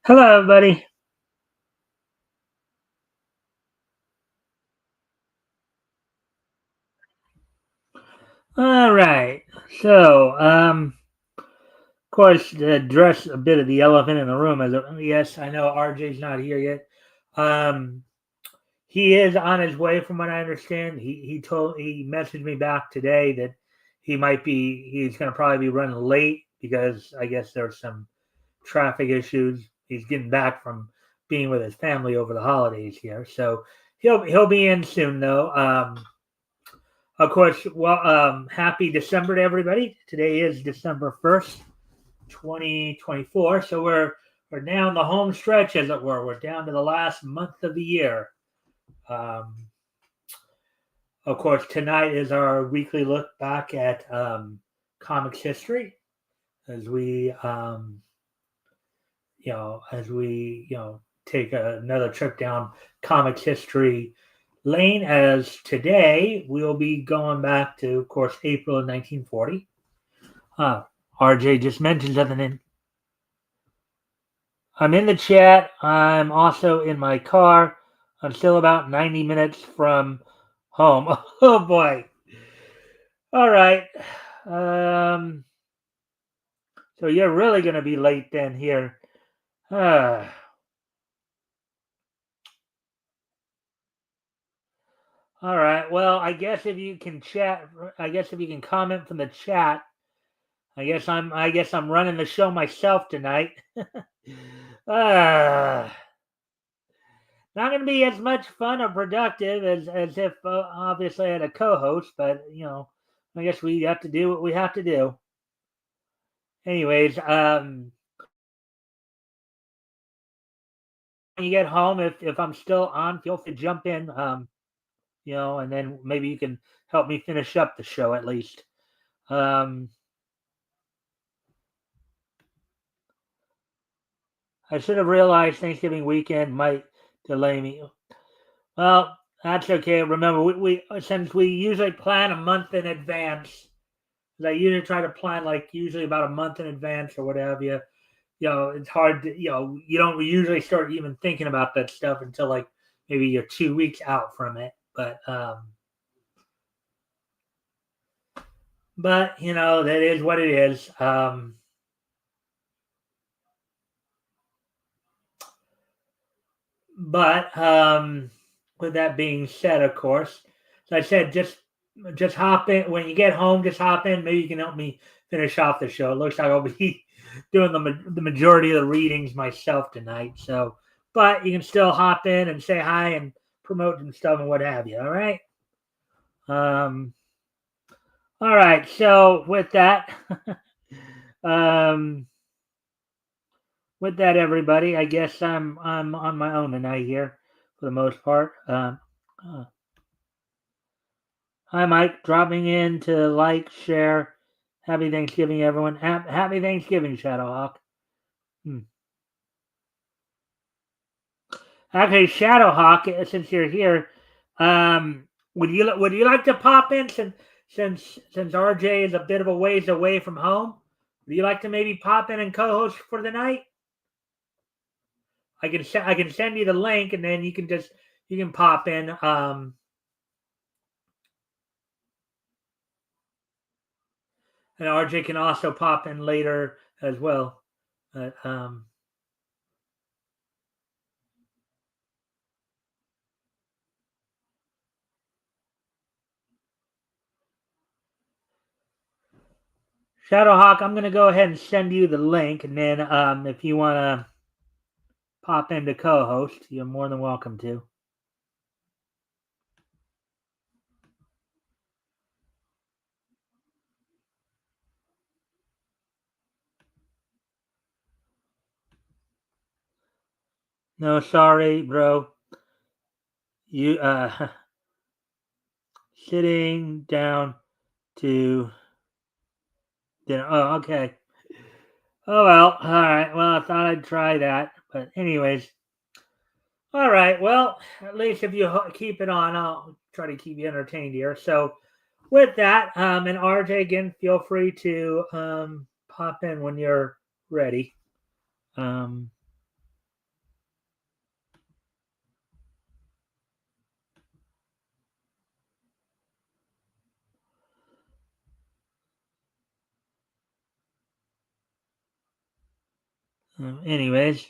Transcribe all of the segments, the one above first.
Hello, everybody. All right. So, of course, to address a bit of the elephant in the room, yes, I know RJ's not here yet. Um, he is on his way, from what I understand. He messaged me back today that he's going to probably be running late because I guess there's some traffic issues. He's getting back from being with his family over the holidays here, so he'll be in soon though. Of course, well, happy December to everybody. Today is December 1st, 2024. So we're down the home stretch, as it were. We're down to the last month of the year. Um, of course, tonight is our weekly look back at comics history, as we take another trip down comics history lane. As today we'll be going back to, of course, April of 1940. RJ just mentioned something. I'm in the chat. I'm also in my car. I'm still about 90 minutes from home. Oh boy. All right. Um, so you're really going to be late then here. Uh, all right. Well, I guess if you can chat, I guess if you can comment from the chat, I guess I'm running the show myself tonight. uh, Not going to be as much fun or productive as if obviously I had a co-host, but I guess we have to do what we have to do. Anyways, when you get home, if I'm still on, feel free to jump in. And then maybe you can help me finish up the show at least. I should have realized Thanksgiving weekend might delay me. Well, that's okay. Remember, we since we usually plan a month in advance. I usually try to plan like usually about a month in advance or whatever. It's hard to you don't usually start even thinking about that stuff until like maybe you're 2 weeks out from it. But that is what it is. But with that being said, of course, so I said just hop in when you get home. Just hop in. Maybe you can help me finish off the show. It looks like I'll be doing the majority of the readings myself tonight. So, but you can still hop in and say hi and promote some stuff and what have you. All right. Um. All right. So with that, um, everybody, I guess I'm on my own tonight here for the most part. Uh, Hi, Mike. Dropping in to like, share. Happy Thanksgiving, everyone. Happy Thanksgiving, Shadowhawk. Hmm. Actually, Shadowhawk, since you're here, would you like to pop in since RJ is a bit of a ways away from home? Would you like to maybe pop in and co-host for the night? I can send you the link, and then you can pop in. And RJ can also pop in later as well. But, Shadowhawk, I'm going to go ahead and send you the link, and then if you want to pop into co-host, you're more than welcome to. No, sorry, bro. You sitting down to dinner. Oh, okay. Oh well. All right. Well, I thought I'd try that, but anyways. All right. Well, at least if you keep it on, I'll try to keep you entertained here. So, with that, and RJ, again, feel free to pop in when you're ready. Um, Anyways.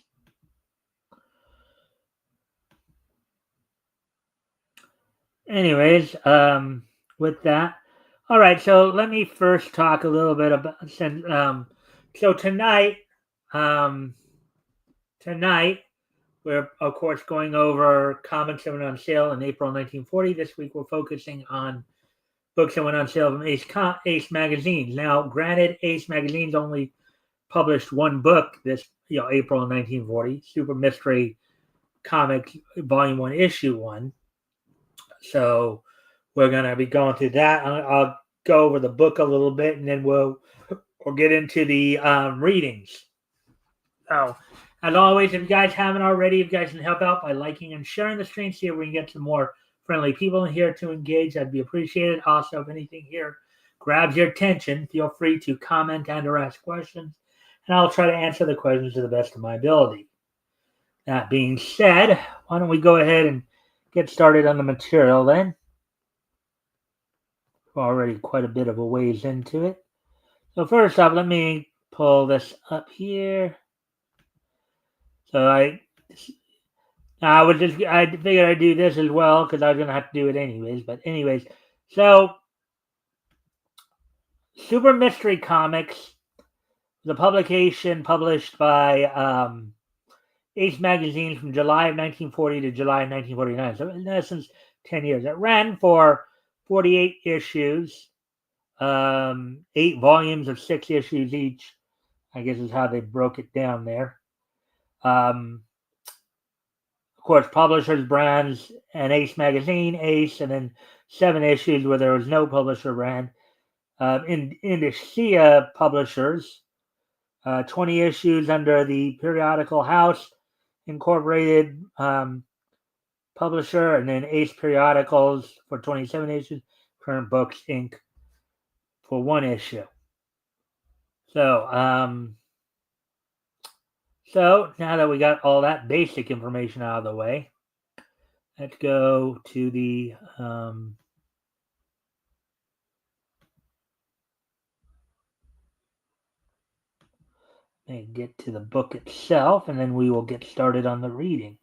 With that, all right. So let me first talk a little bit about so um, tonight we're of course going over comics that went on sale in April 1940. This week we're focusing on books that went on sale from Ace magazines. Now, granted, Ace magazines only published one book this April of 1940, Super Mystery Comics Volume 1, Issue 1. So we're going to be going through that. I'll go over the book a little bit, and then we'll get into the readings. So, as always, if you guys haven't already, if you guys can help out by liking and sharing the stream, see if we can get some more friendly people in here to engage, that'd be appreciated. Also, if anything here grabs your attention, feel free to comment and or ask questions, and I'll try to answer the questions to the best of my ability. That being said, why don't we go ahead and get started on the material then? We're already quite a bit of a ways into it. So first off, let me pull this up here. So I figured I'd do this as well because I was gonna have to do it anyways. But anyways, so Super Mystery Comics, the publication published by Ace Magazine from July of 1940 to July of 1949. So in essence, 10 years. It ran for 48 issues, 8 volumes of 6 issues each, I guess is how they broke it down there. Of course, publishers, brands, and Ace Magazine, Ace, and then 7 issues where there was no publisher brand. Indicia Publishers, 20 issues under the Periodical House Incorporated publisher, and then Ace Periodicals for 27 issues, Current Books Inc. for 1 issue. So now that we got all that basic information out of the way, let's go to the and get to the book itself, and then we will get started on the reading.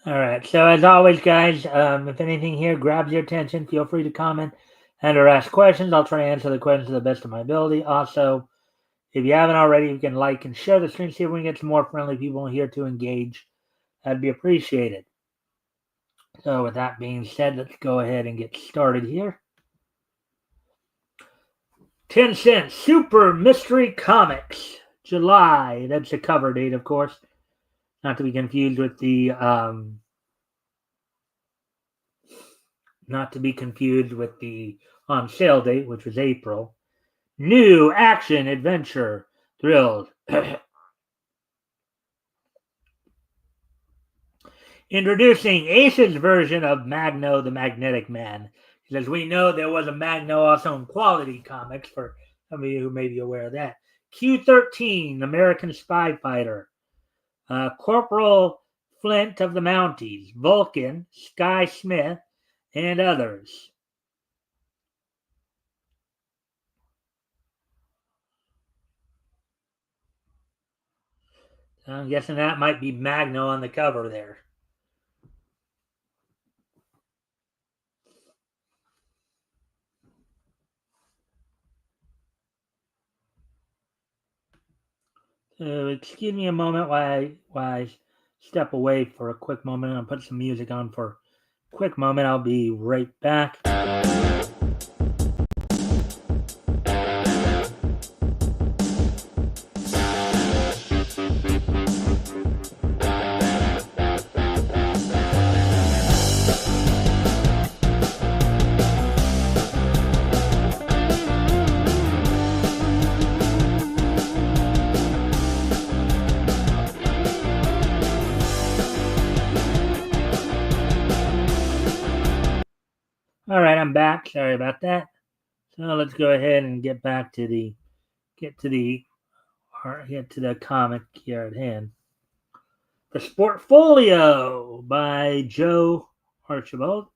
All right. So as always, guys, if anything here grabs your attention, feel free to comment and or ask questions. I'll try to answer the questions to the best of my ability. Also, if you haven't already, you can like and share the stream. See if we can get some more friendly people in here to engage. That'd be appreciated. So with that being said, let's go ahead and get started here. 10 cents, Super Mystery Comics, July. That's the cover date, of course. Not to be confused with the on sale date, which was April. New action, adventure, thrills. Introducing Ace's version of Magno the Magnetic Man. As we know, there was a Magno also in Quality Comics, for some of you who may be aware of that. Q-13, American Spy Fighter. Corporal Flint of the Mounties, Vulcan, Sky Smith, and others. I'm guessing that might be Magno on the cover there. Excuse me a moment while I step away for a quick moment. I'll put some music on for a quick moment. I'll be right back. All right, I'm back. Sorry about that. So let's go ahead and get back to the get to the comic here at hand. The Sportfolio by Joe Archibald.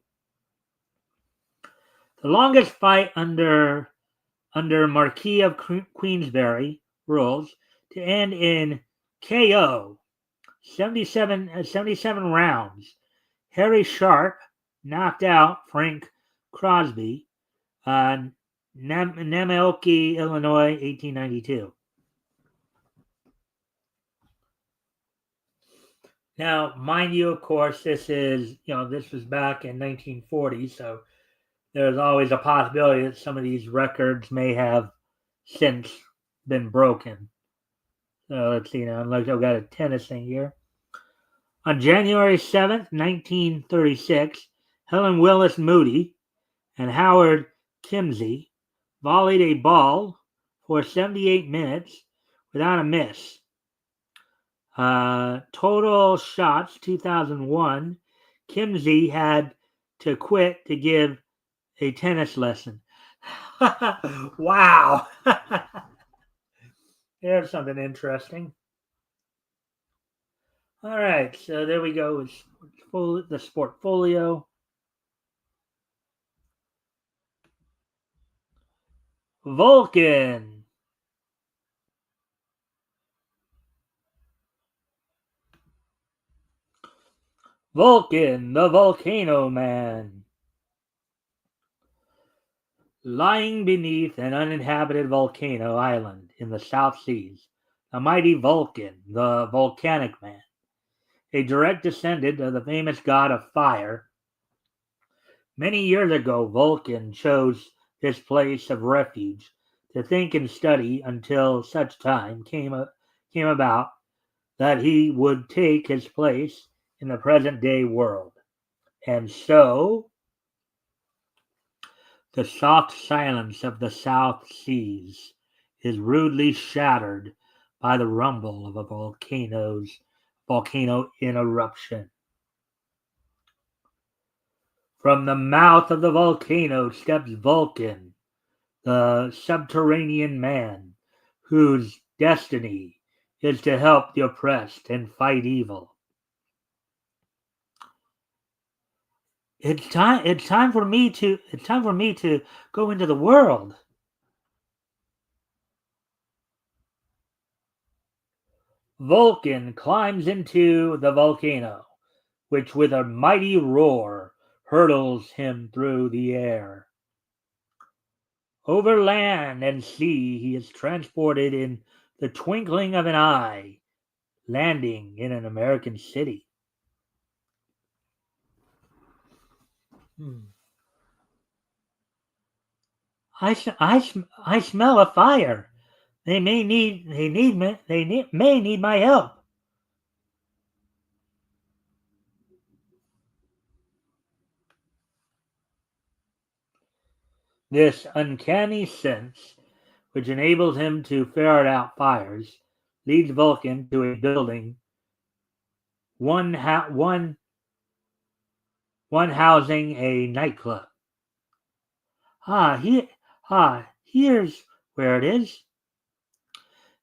The longest fight under Marquis of Queensberry rules to end in KO. 77 rounds. Harry Sharp knocked out Frank Crosby, Nameoki, Illinois, 1892. Now, mind you, of course, this was back in 1940, so there's always a possibility that some of these records may have since been broken. So let's see now. I've got a tennis thing here. On January 7th, 1936, Helen Willis Moody and Howard Kimsey volleyed a ball for 78 minutes without a miss. Total shots, 2001. Kimsey had to quit to give a tennis lesson. Wow. There's something interesting. All right, so there we go with the Sportfolio. Vulcan. Vulcan, the Volcano Man. Lying beneath an uninhabited volcano island in the South Seas, the mighty Vulcan, the Volcanic Man, a direct descendant of the famous god of fire. Many years ago, Vulcan chose this place of refuge to think and study until such time came about that he would take his place in the present-day world. And so, the soft silence of the South Seas is rudely shattered by the rumble of a volcano in eruption. From the mouth of the volcano steps Vulcan, the subterranean man, whose destiny is to help the oppressed and fight evil. It's time for me to go into the world. Vulcan climbs into the volcano, which with a mighty roar hurtles him through the air. Over land and sea he is transported in the twinkling of an eye, landing in an American city. I smell a fire. They may need my help. This uncanny sense, which enables him to ferret out fires, leads Vulcan to a building, one housing a nightclub. Here's where it is.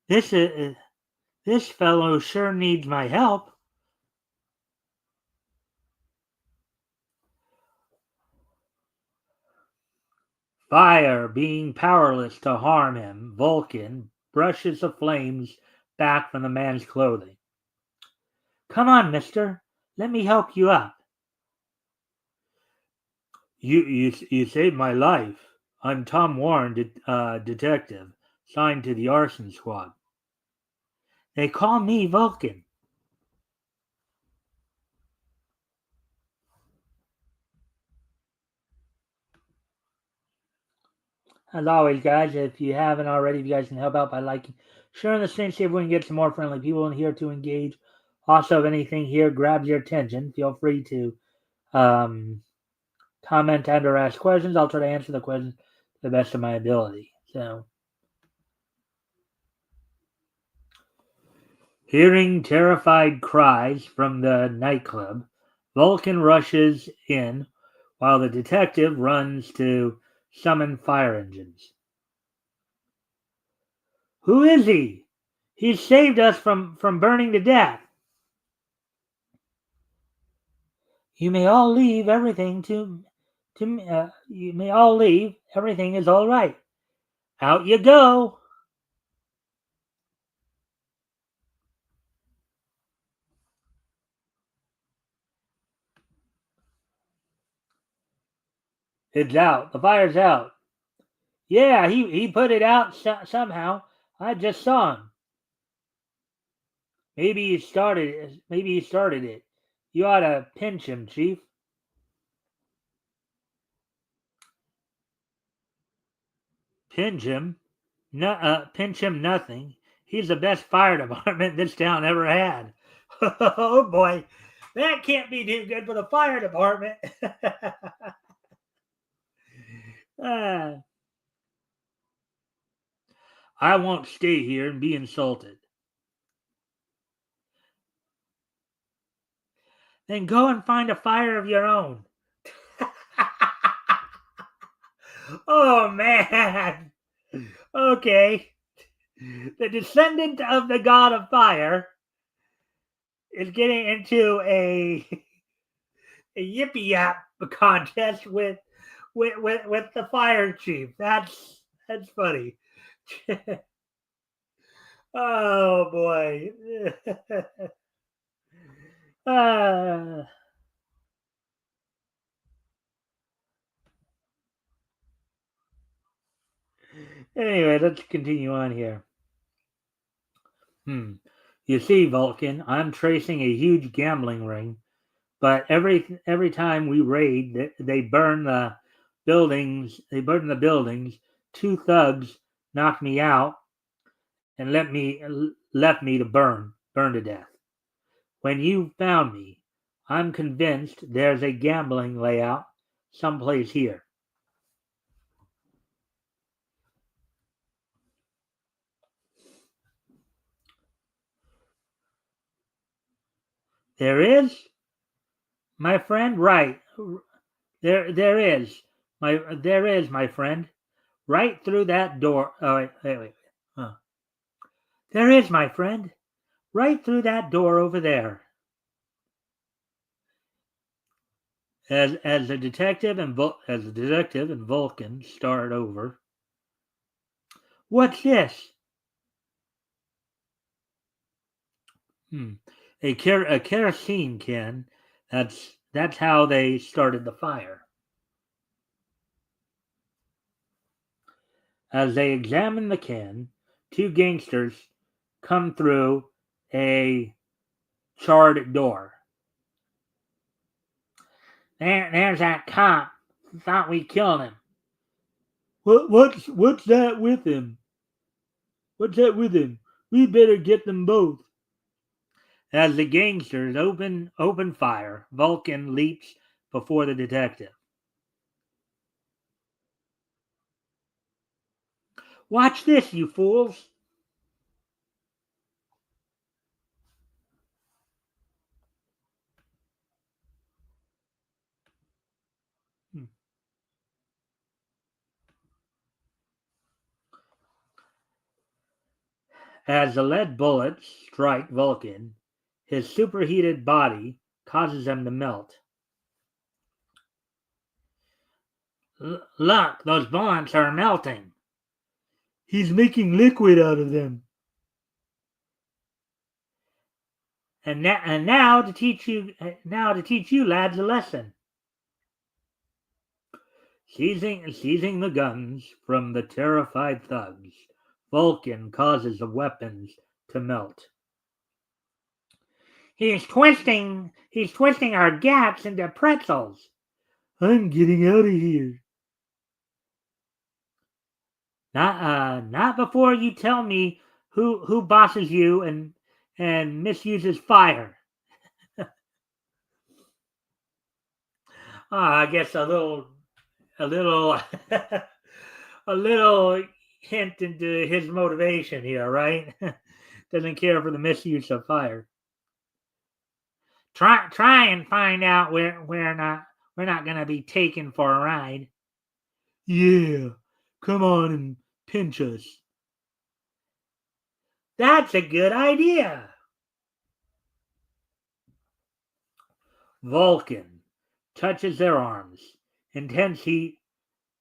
This fellow sure needs my help. Fire being powerless to harm him, Vulcan brushes the flames back from the man's clothing. Come on, mister. Let me help you up. You saved my life. I'm Tom Warren, detective, signed to the arson squad. They call me Vulcan. As always, guys, if you haven't already, if you guys can help out by liking, sharing the stream, see if we can get some more friendly people in here to engage. Also, if anything here grabs your attention, feel free to comment and or ask questions. I'll try to answer the questions to the best of my ability. So, hearing terrified cries from the nightclub, Vulcan rushes in while the detective runs to summon fire engines. Who is he? He saved us from burning to death. You may all leave everything to me. You may all leave. Everything is all right. Out you go. It's out. The fire's out. Yeah, he put it out somehow. I just saw him. Maybe he started it. You ought to pinch him, Chief. Pinch him? No, pinch him nothing. He's the best fire department this town ever had. Oh boy, that can't be too good for the fire department. uh, I won't stay here and be insulted. Then go and find a fire of your own. Oh man. Okay. The descendant of the god of fire is getting into a yippee yap contest with the fire chief. That's funny. Oh boy. uh, anyway, let's continue on here. You see, Vulcan, I'm tracing a huge gambling ring, but every time we raid, they burn the buildings. They burn the buildings. Two thugs knocked me out and left me to burn to death. When you found me, I'm convinced there's a gambling layout someplace here. There is, my friend. Right there is my friend. Right through that door. Oh wait. Huh. There is, my friend. Right through that door over there. As the detective and Vulcan start over. What's this? Hmm. A kerosene can. That's how they started the fire. As they examine the can, two gangsters come through a charred door. There's that cop. Thought we killed him. What's that with him? What's that with him? We better get them both. As the gangsters open fire, Vulcan leaps before the detective. Watch this, you fools! As the lead bullets strike Vulcan, his superheated body causes them to melt. Look, those bullets are melting. He's making liquid out of them. And now to teach you lads a lesson. Seizing the guns from the terrified thugs, Vulcan causes the weapons to melt. He's twisting our gaps into pretzels. I'm getting out of here. Not before you tell me who bosses you and misuses fire. I guess a little a little hint into his motivation here, right? Doesn't care for the misuse of fire. Try and find out We're not going to be taken for a ride. Yeah, come on and pinch us. That's a good idea. Vulcan touches their arms. Intense heat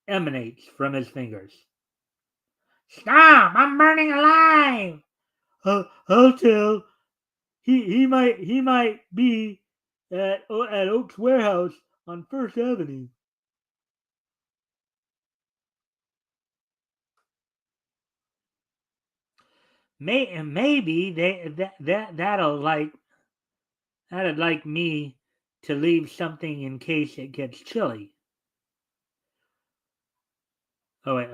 emanates from his fingers. Stop! I'm burning alive! I'll tell. He might be at Oak's warehouse on First Avenue. Maybe that'd like me to leave something in case it gets chilly. Oh wait,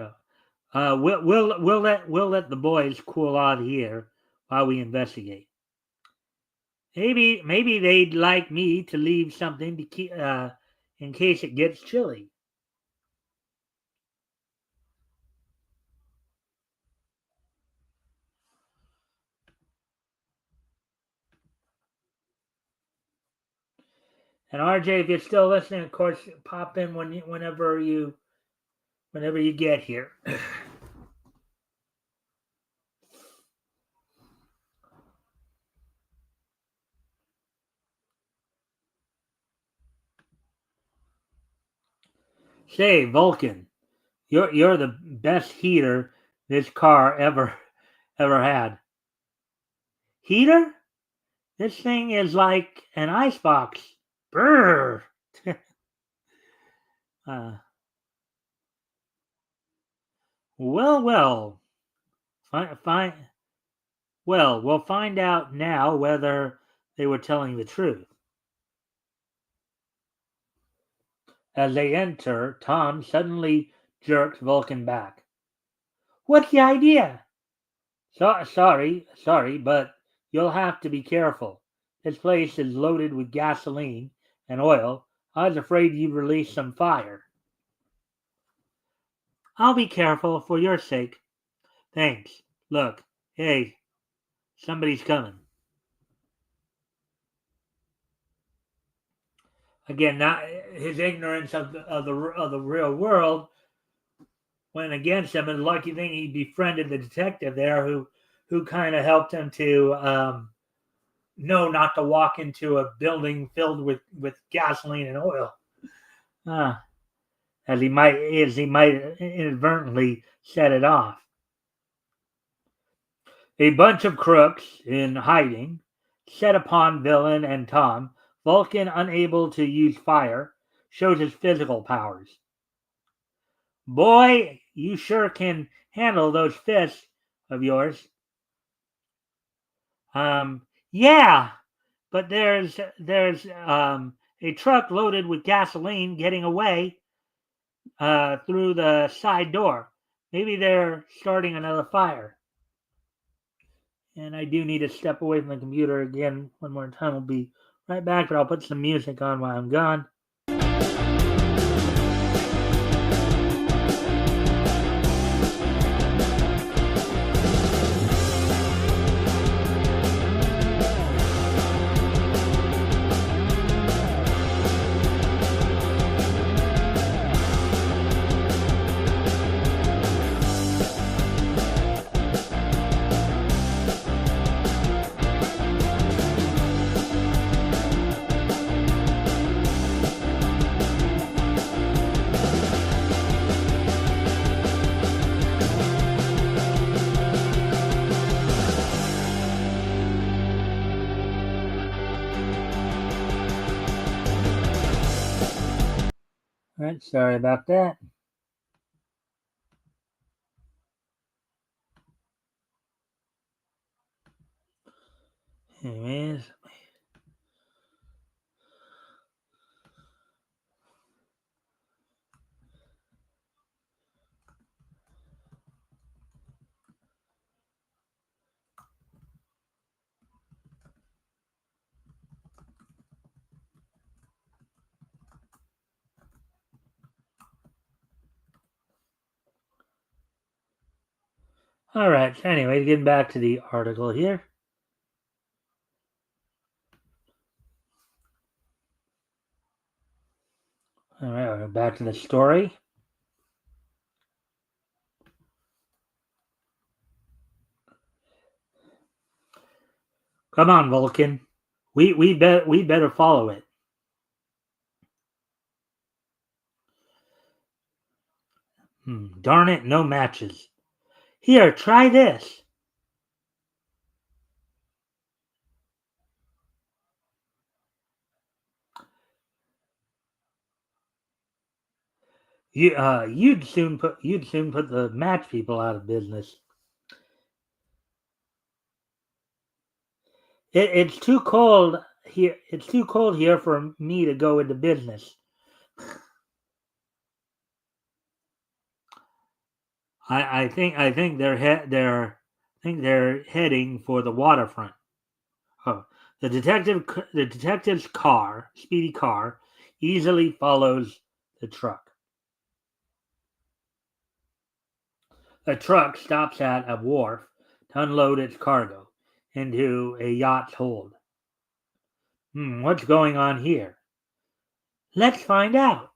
we'll let the boys cool out here while we investigate. Maybe they'd like me to leave something to keep in case it gets chilly. And RJ, if you're still listening, of course, pop in whenever you get here. Say, Vulcan, you're the best heater this car ever had. Heater? This thing is like an icebox. Brrr. uh, well. Fine. Well, we'll find out now whether they were telling the truth. As they enter, Tom suddenly jerks Vulcan back. What's the idea? Sorry, but you'll have to be careful. This place is loaded with gasoline and oil. I was afraid you'd release some fire. I'll be careful for your sake. Thanks. Look, hey, somebody's coming. Again, not his ignorance of the real world went against him, and lucky thing he befriended the detective there, who kind of helped him to know not to walk into a building filled with gasoline and oil, uh, as he might inadvertently set it off. A bunch of crooks in hiding set upon Villain and Tom. Vulcan, unable to use fire, shows his physical powers. Boy, you sure can handle those fists of yours. Yeah, but there's a truck loaded with gasoline getting away through the side door. Maybe they're starting another fire. And I do need to step away from the computer again one more time. We'll be right back, but I'll put some music on while I'm gone. All right, sorry about that. Anyways. All right, so anyway, getting back to the article here. All right, back to the story. Come on, Vulcan. We better follow it. Darn it, no matches. Here, try this. You'd soon put the match people out of business. It's too cold here. It's too cold here for me to go into business. I think they're heading for the waterfront. Oh, the detective's car, speedy car, easily follows the truck. A truck stops at a wharf to unload its cargo into a yacht's hold. What's going on here? Let's find out.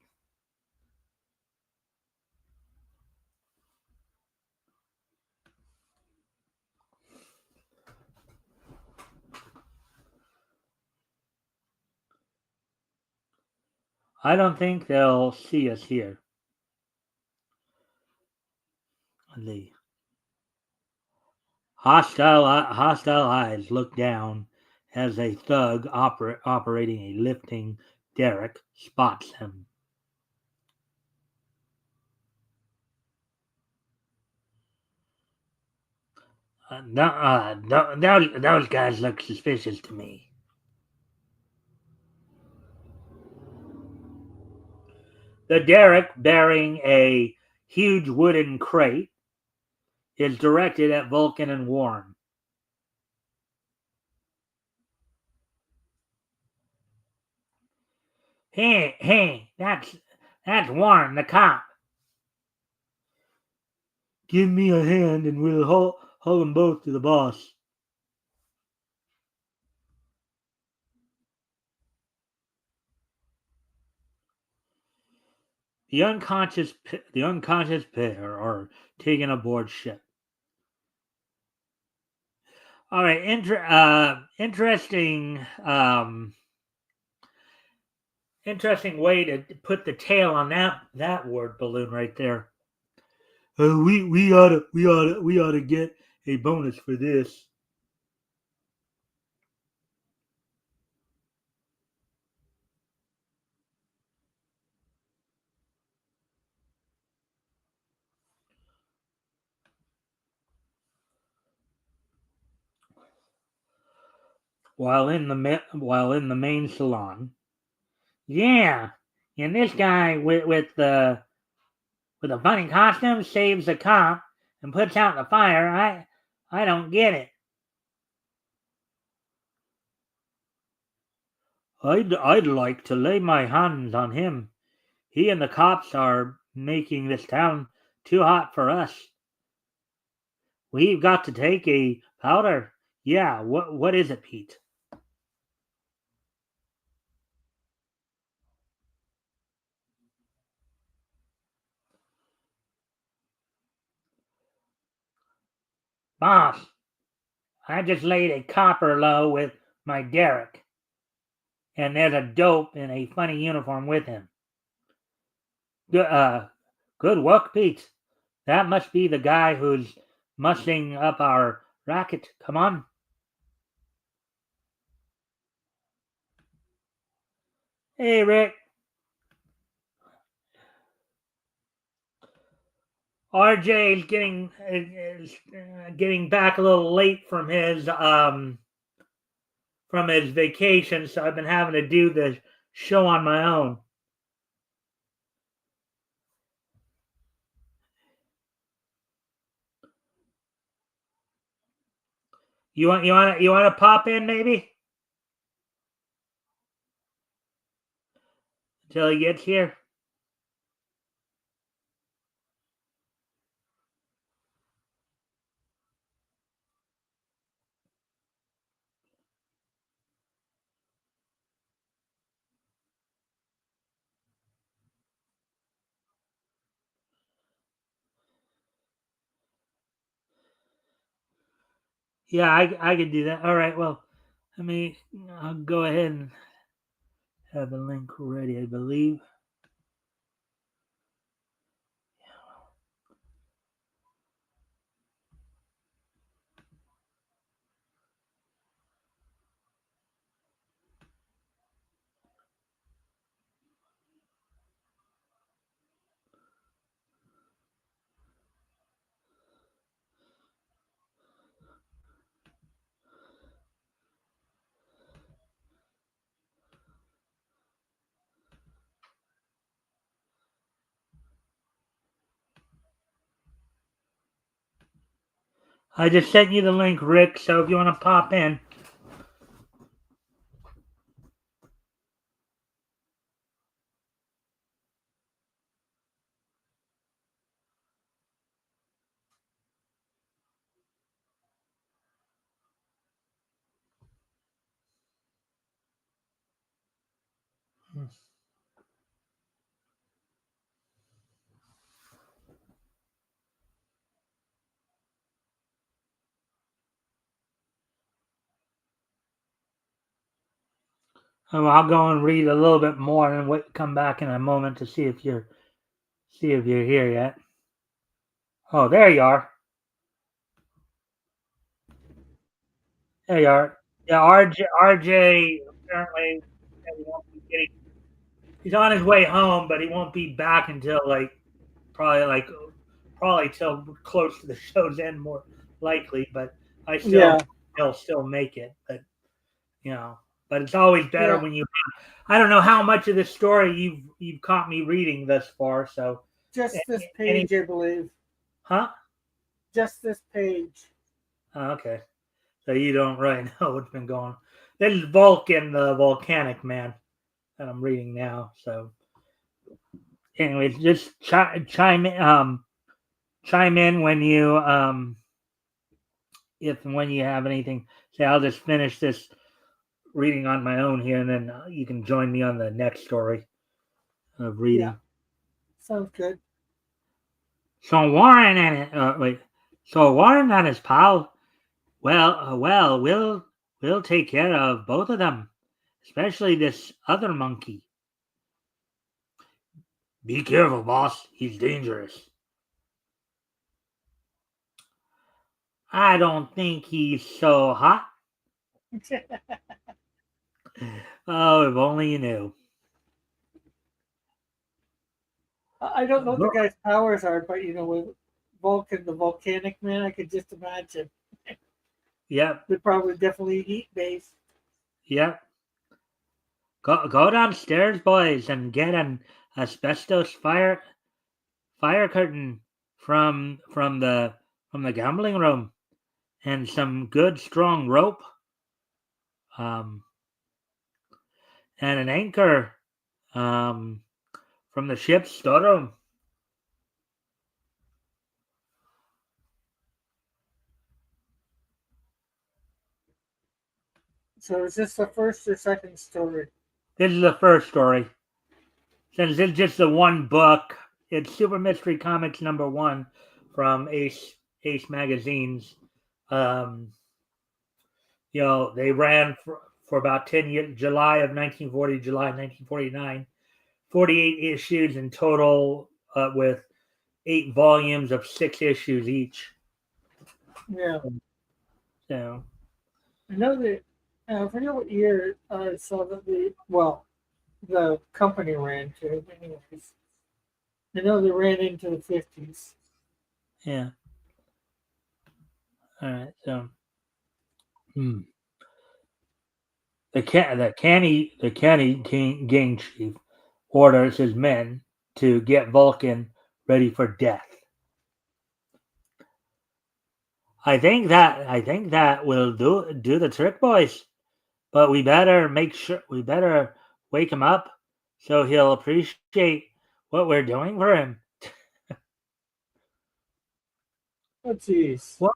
I don't think they'll see us here. The hostile eyes look down as a thug operating a lifting derrick spots them. Those guys look suspicious to me. The derrick, bearing a huge wooden crate, is directed at Vulcan and Warren. Hey, that's Warren, the cop. Give me a hand and we'll haul them both to the boss. The unconscious pair are taken aboard ship. All right, interesting way to put the tail on that word balloon right there. We ought to get a bonus for this. While in the main salon, yeah, and this guy with the funny costume saves the cop and puts out the fire. I don't get it. I'd like to lay my hands on him. He and the cops are making this town too hot for us. We've got to take a powder. Yeah, what is it, Pete? Boss, I just laid a copper low with my derrick, and there's a dope in a funny uniform with him. Good, good work, Pete. That must be the guy who's mussing up our racket. Come on. Hey, Rick. RJ is getting back a little late from his vacation, so I've been having to do the show on my own. You want to pop in maybe until he gets here? Yeah, I could do that. All right. Well, let me. I'll go ahead and have the link ready. I believe. I just sent you the link, Rick. So if you want to pop in, I'll go and read a little bit more and come back in a moment to see if you're here yet. Oh, there you are. There you are. Yeah, RJ apparently said he won't be getting. He's on his way home, but he won't be back until probably like probably till close to the show's end, more likely. But I still Yeah, he'll still make it. You know, but it's always better yeah. when you. I don't know how much of this story you've caught me reading thus far. So Just this any page, I believe. huh? Just this page. Oh, okay. So you don't really know what's been going on. This is Vulcan, the volcanic man that I'm reading now. So, anyways, just chime in when you if and when you have anything. Say, I'll just finish this reading on my own here, and then you can join me on the next story of Yeah, reading. sounds good. So Warren and wait, so Warren and his pal. Well, we'll take care of both of them, especially this other monkey. Be careful, boss. He's dangerous. I don't think he's so hot. Oh, if only you knew. I don't know what the guy's powers are, but with Vulcan, the volcanic man, I could just imagine. Yep, They're probably definitely heat based. yep. Go downstairs, boys, and get an asbestos fire curtain from the gambling room, and some good strong rope, um, and an anchor, um, from the ship's storeroom. So is this the first or second story? This is the first story. Since it's just the one book, it's Super Mystery Comics #1 from Ace Magazines. Um, they ran for about 10 years, July of 1940, July 1949, 48 issues in total, with 8 volumes of 6 issues each. Yeah, So, I know that. I forget what year I saw that the company ran to. Anyways, I know they ran into the 50s. yeah. All right. So, hmm. the canny gang chief orders his men to get Vulcan ready for death. I think that will do the trick, boys. But we better wake him up so he'll appreciate what we're doing for him. Oh, jeez. What?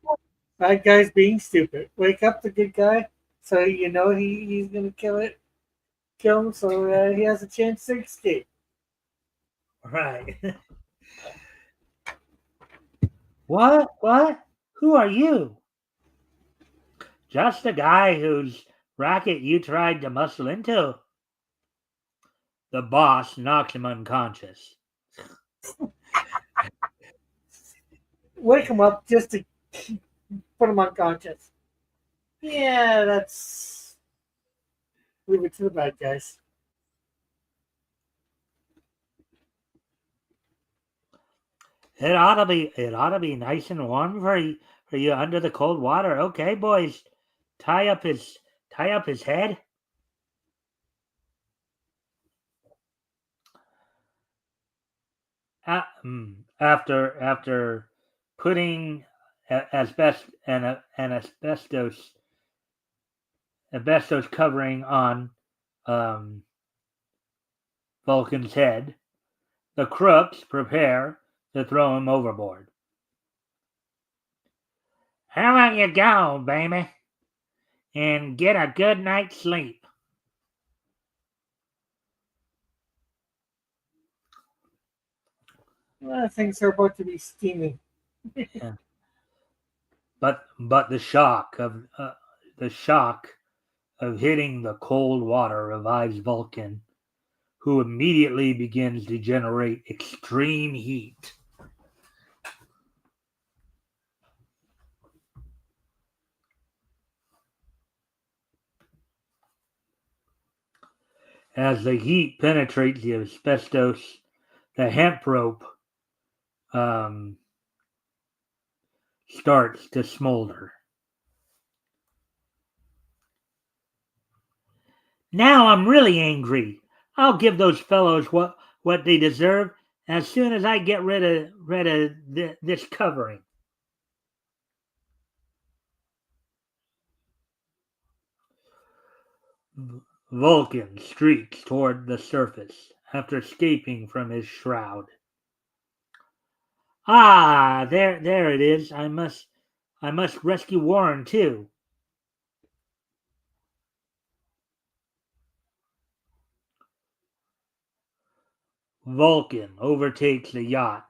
Bad guy's being stupid. Wake up the good guy, so he's gonna kill him, so he has a chance to escape. Right. What? Who are you? Just the guy whose racket you tried to muscle into. The boss knocks him unconscious. Wake him up just to put him unconscious. Yeah, that's leave it to the bad guys. It ought to be nice and warm for you under the cold water. Okay, boys, tie up his tie up his head. After putting an asbestos covering on um, Vulcan's head, the crooks prepare to throw him overboard. How about you go, baby, and get a good night's sleep? Things are about to be steamy. Yeah. But the shock of hitting the cold water revives Vulcan, who immediately begins to generate extreme heat. As the heat penetrates the asbestos, the hemp rope um, starts to smolder. Now I'm really angry. I'll give those fellows what they deserve as soon as I get rid of this covering. Vulcan streaks toward the surface after escaping from his shroud. Ah, there it is. I must rescue Warren too. Vulcan overtakes the yacht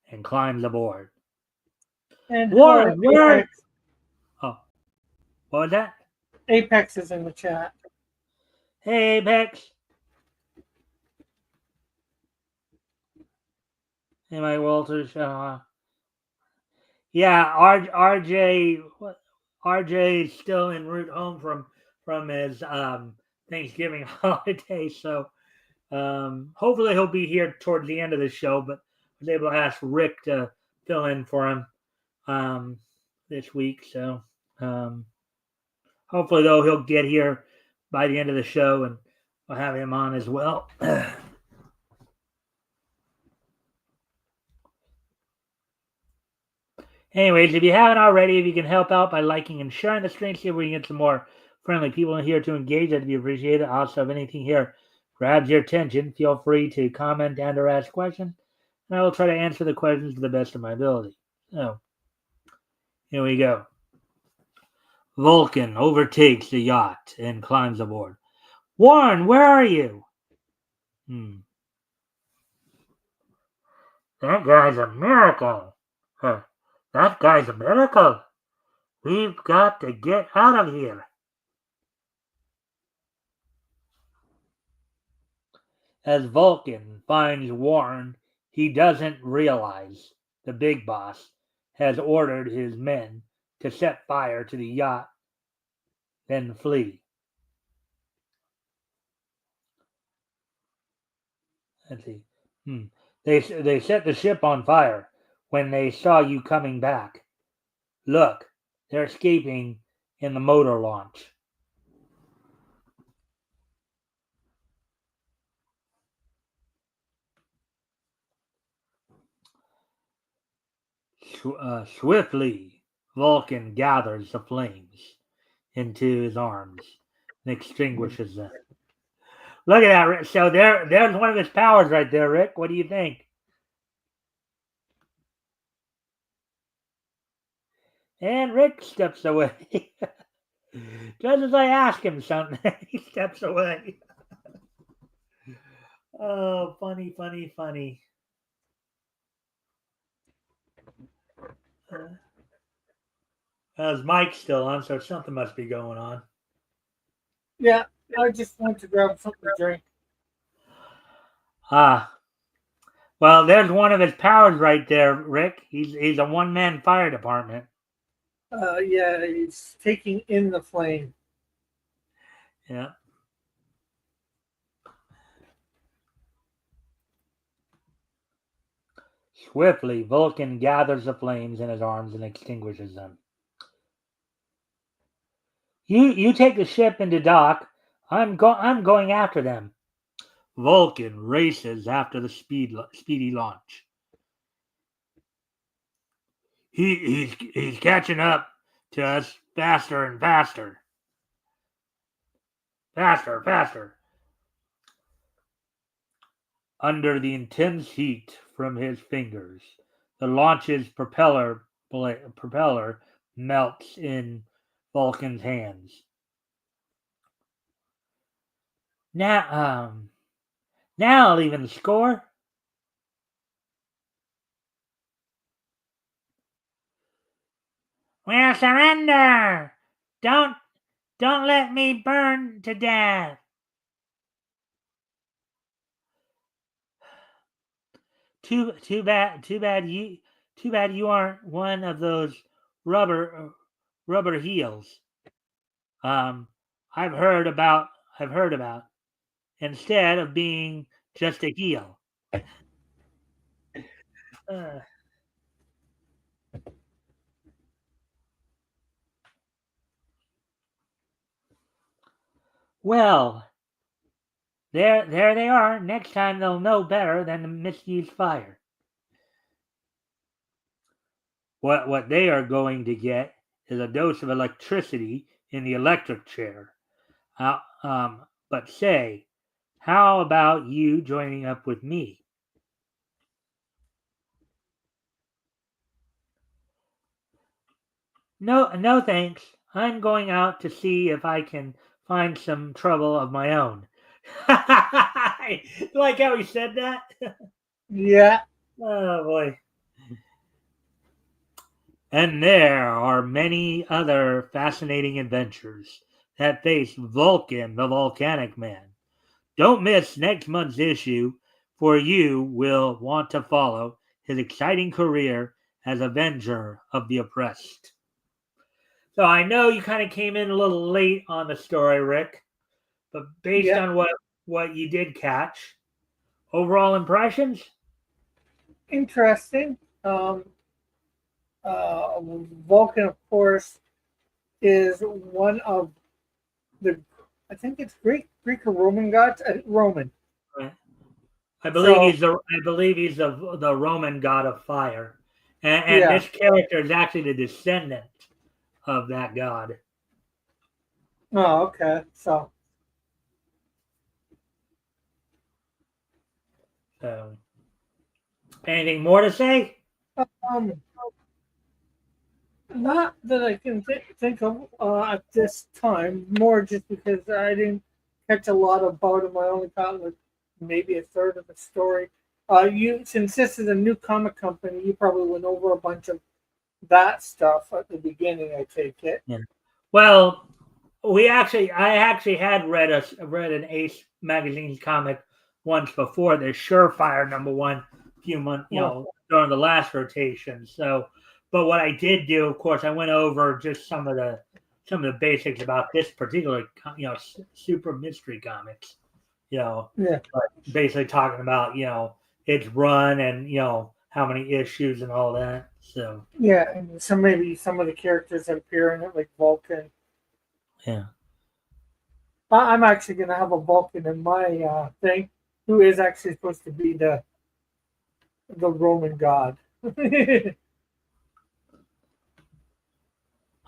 and climbs aboard. And hello, Warren, where? Apex. Oh, what was that? Apex is in the chat. Hey, Apex. Hey, Mike Walters. Yeah, RJ. RJ is still en route home from his Thanksgiving holiday, so hopefully he'll be here towards the end of the show. But I was able to ask Rick to fill in for him um, this week, so um, hopefully though he'll get here by the end of the show, and we'll have him on as well. Anyways, if you haven't already, if you can help out by liking and sharing the stream, see if we can get some more friendly people in here to engage, that'd be appreciated. Also, if anything here grabs your attention, feel free to comment and or ask questions, and I will try to answer the questions to the best of my ability. So, here we go. Vulcan overtakes the yacht and climbs aboard. Warren, where are you? That guy's a miracle. Huh. That guy's a miracle. We've got to get out of here. As Vulcan finds Warren, he doesn't realize the big boss has ordered his men to set fire to the yacht, then flee. Let's see. They set the ship on fire when they saw you coming back. Look, they're escaping in the motor launch. Swiftly, Vulcan gathers the flames into his arms and extinguishes them. Look at that, Rick. So there's one of his powers right there, Rick. What do you think? And Rick steps away. Just as I ask him something, he steps away. Oh, funny, funny, funny. His mic's still on, so something must be going on. Yeah, I just went to grab something to drink. Ah, well, there's one of his powers right there, Rick. He's a one-man fire department. Yeah, he's taking in the flame. Yeah. Swiftly, Vulcan gathers the flames in his arms and extinguishes them. You take the ship into dock. I'm going after them. Vulcan races after the speedy launch. He's catching up to us faster and faster. Faster, faster. Under the intense heat from his fingers, the launch's propeller melts in Vulcan's hands. Now, now I'll even score. We'll surrender. Don't don't let me burn to death. Too bad you aren't one of those rubber rubber heels. Um, I've heard about I've heard about instead of being just a heel. Uh, well, there they are. Next time they'll know better than to misuse fire. What they are going to get is a dose of electricity in the electric chair. But say, how about you joining up with me? No, no, thanks. I'm going out to see if I can find some trouble of my own. Like how he said that? Yeah, Oh boy. And there are many other fascinating adventures that face Vulcan, the Volcanic Man. Don't miss next month's issue, for you will want to follow his exciting career as Avenger of the Oppressed. So I know you kind of came in a little late on the story, Rick, but based yeah, on what you did catch, overall impressions? interesting. Vulcan, of course, is one of the, I think it's Greek or Roman gods. Roman. So I believe he's the Roman god of fire, and yeah. this character is actually the descendant of that god. Oh, okay. So So, anything more to say? um, not that I can think of at this time. More just because I didn't catch a lot about him. I only caught like maybe a third of the story. You since this is a new comic company, you probably went over a bunch of that stuff at the beginning. I take it. Yeah. Well, I actually had read an Ace magazine's comic once before, the Surefire #1, few months, Oh, during the last rotation. So, but what I did do, of course, I went over just some of the basics about this particular, super mystery comics. You know, yeah, basically talking about its run and how many issues and all that. So yeah, and maybe some of the characters that appear in it, like Vulcan. yeah. I'm actually gonna have a Vulcan in my thing, who is actually supposed to be the Roman god. But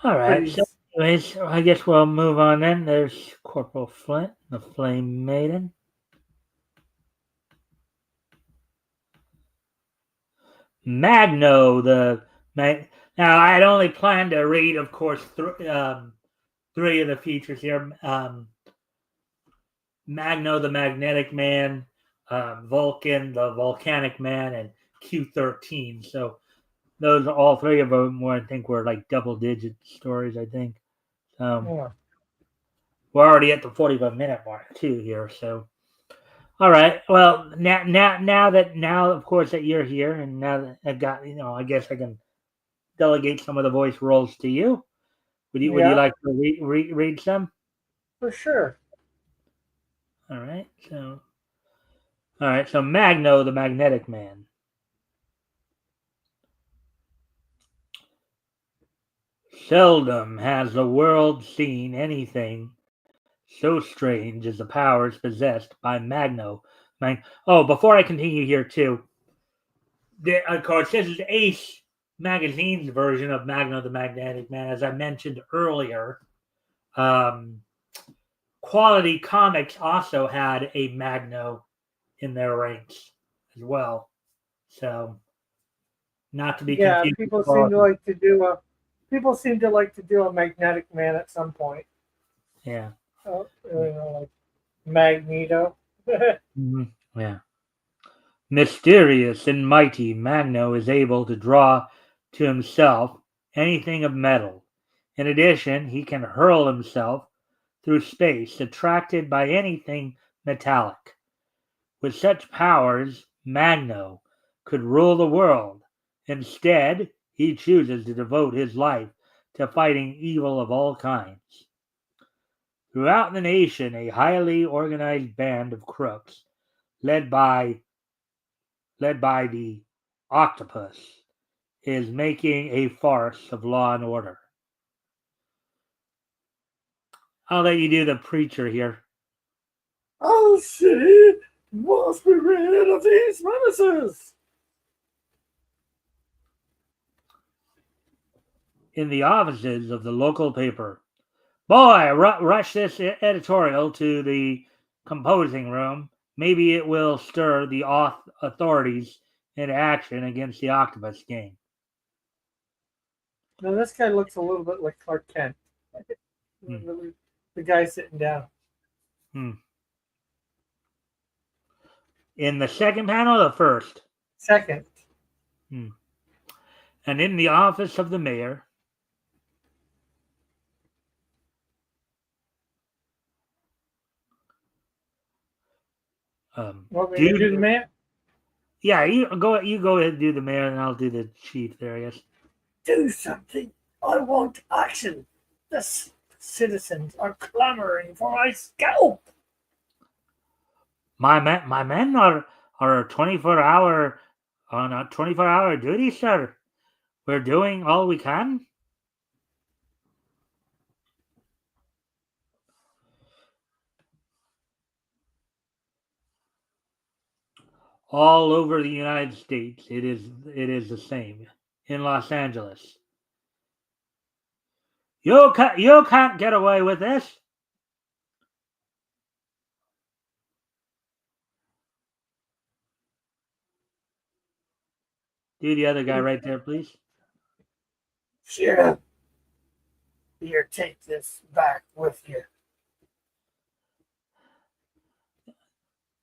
All right. So, he's anyways, I guess we'll move on then. There's Corporal Flint, the Flame Maiden. Magno, now I'd only planned to read, of course, three of the features here. Magno, the Magnetic Man, Vulcan, the Volcanic Man, and Q13. So those all three of them were, I think, were like double-digit stories. I think. Yeah. We're already at the 45-minute mark too here. So, all right. Well, now, of course, that you're here, and now that I've got, I guess I can delegate some of the voice roles to you. Would you Yeah, like to read some? for sure. All right. So Magno, the Magnetic Man. Seldom has the world seen anything so strange as the powers possessed by Magno. Before I continue here too, of course, this is Ace Magazine's version of Magno the Magnetic Man. As I mentioned earlier, um, Quality Comics also had a Magno in their ranks as well. So, not to be Yeah, confused with people seem to Quality. like to do a people seem to like to do a magnetic man at some point. Yeah. Like Magneto. Mhm. Yeah. Mysterious and mighty, Magno is able to draw to himself anything of metal. In addition, he can hurl himself through space, attracted by anything metallic. With such powers, Magno could rule the world. Instead, he chooses to devote his life to fighting evil of all kinds. Throughout the nation, a highly organized band of crooks, led by the octopus, is making a farce of law and order. I'll let you do the preacher here. Our city must be rid of these menaces. In the offices of the local paper, boy, rush this editorial to the composing room. Maybe it will stir the authorities into action against the octopus gang. Now this guy looks a little bit like Clark Kent. Hmm. The guy sitting down. Hmm. In the second panel, the first. Second. Hmm. And in the office of the mayor, Want me to do the dude. man? Yeah, you go ahead and do the mayor, and I'll do the chief there. Yes. Do something. I want action. The citizens are clamoring for my scalp. My men are 24-hour on a 24-hour duty, sir. We're doing all we can. All over the United States, it is the same. In Los Angeles, you can't get away with this. Do the other guy right there, please. Sure. Here, take this back with you.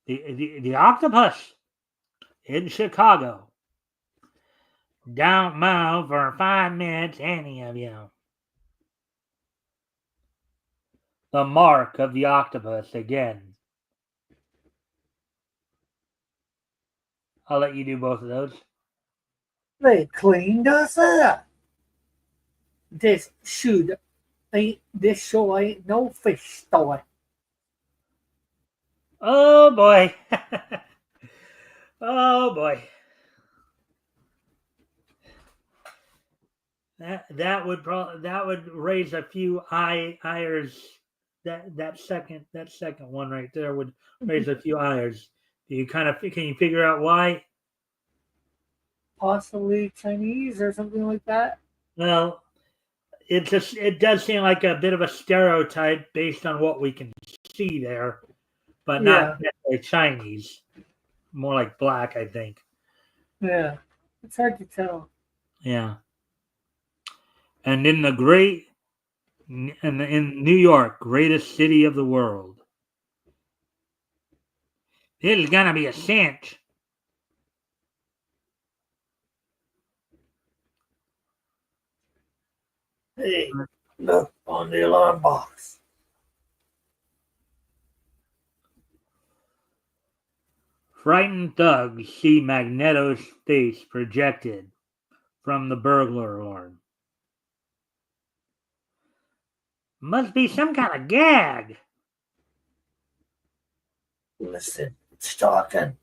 The octopus in Chicago. Don't move for 5 minutes, any of you. The mark of the octopus again. I'll let you do both of those. They cleaned us up. This show ain't no fish store. Oh boy. Oh boy. That would raise a few ires. That second one right there would raise a few ires. Do you can you figure out why? Possibly Chinese or something like that. Well, it does seem like a bit of a stereotype based on what we can see there, but not Yeah, necessarily Chinese. More like black, I think. yeah. It's hard to tell. Yeah. And in New York, greatest city of the world. This is gonna be a cinch. Hey, look on the alarm box. Frightened thugs see Magneto's face projected from the burglar alarm. Must be some kind of gag. Listen, it's talking.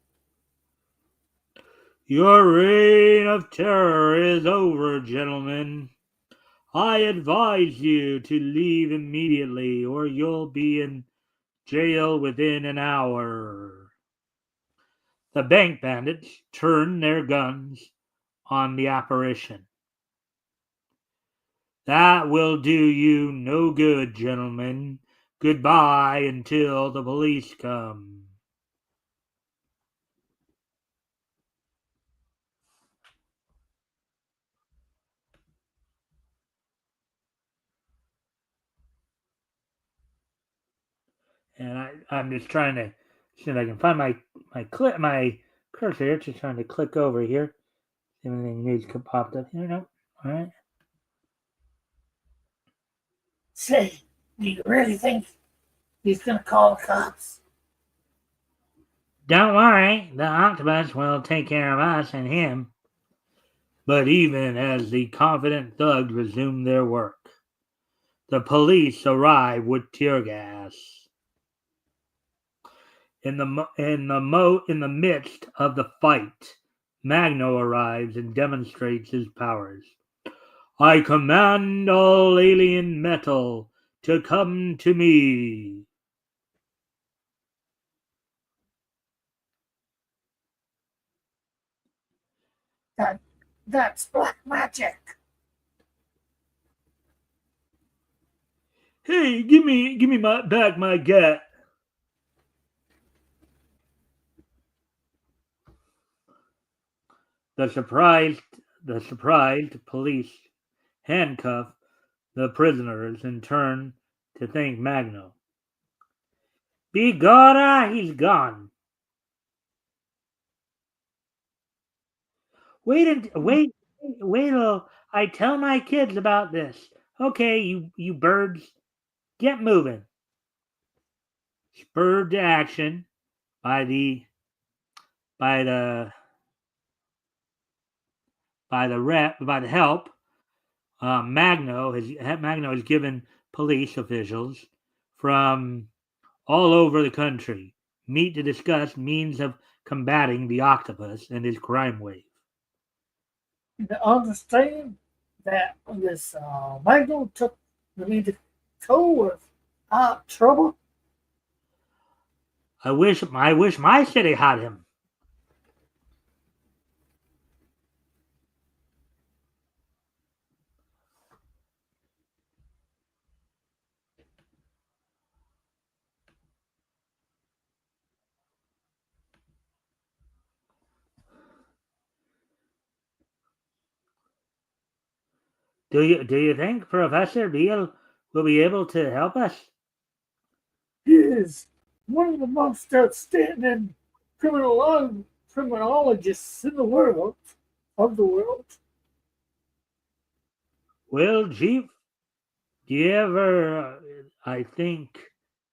Your reign of terror is over, gentlemen. I advise you to leave immediately or you'll be in jail within an hour. The bank bandits turn their guns on the apparition. That will do you no good, gentlemen. Goodbye until the police come. And I'm just trying to see if I can find my cursor here. Just trying to click over here. See if anything news popped up here. No. All right. Say, do you really think he's gonna call the cops? Don't worry, the octopus will take care of us and him. But even as the confident thugs resume their work, the police arrive with tear gas. In the midst of the fight, Magno arrives and demonstrates his powers. I command all alien metal to come to me. That's black magic. Hey, give me my gat. The surprised the surprised police handcuff the prisoners and turn to thank Magno. Begorra, he's gone. Wait till I tell my kids about this. Okay, you birds, get moving. Spurred to action by the by the by the help, Magno has given police officials from all over the country meet to discuss means of combating the octopus and his crime wave. To understand that this Magno took me to toe with trouble. I wish my city had him. Do you think Professor Beale will be able to help us? He is one of the most outstanding criminologists in the world, of the world. Well, Chief, do you ever? I think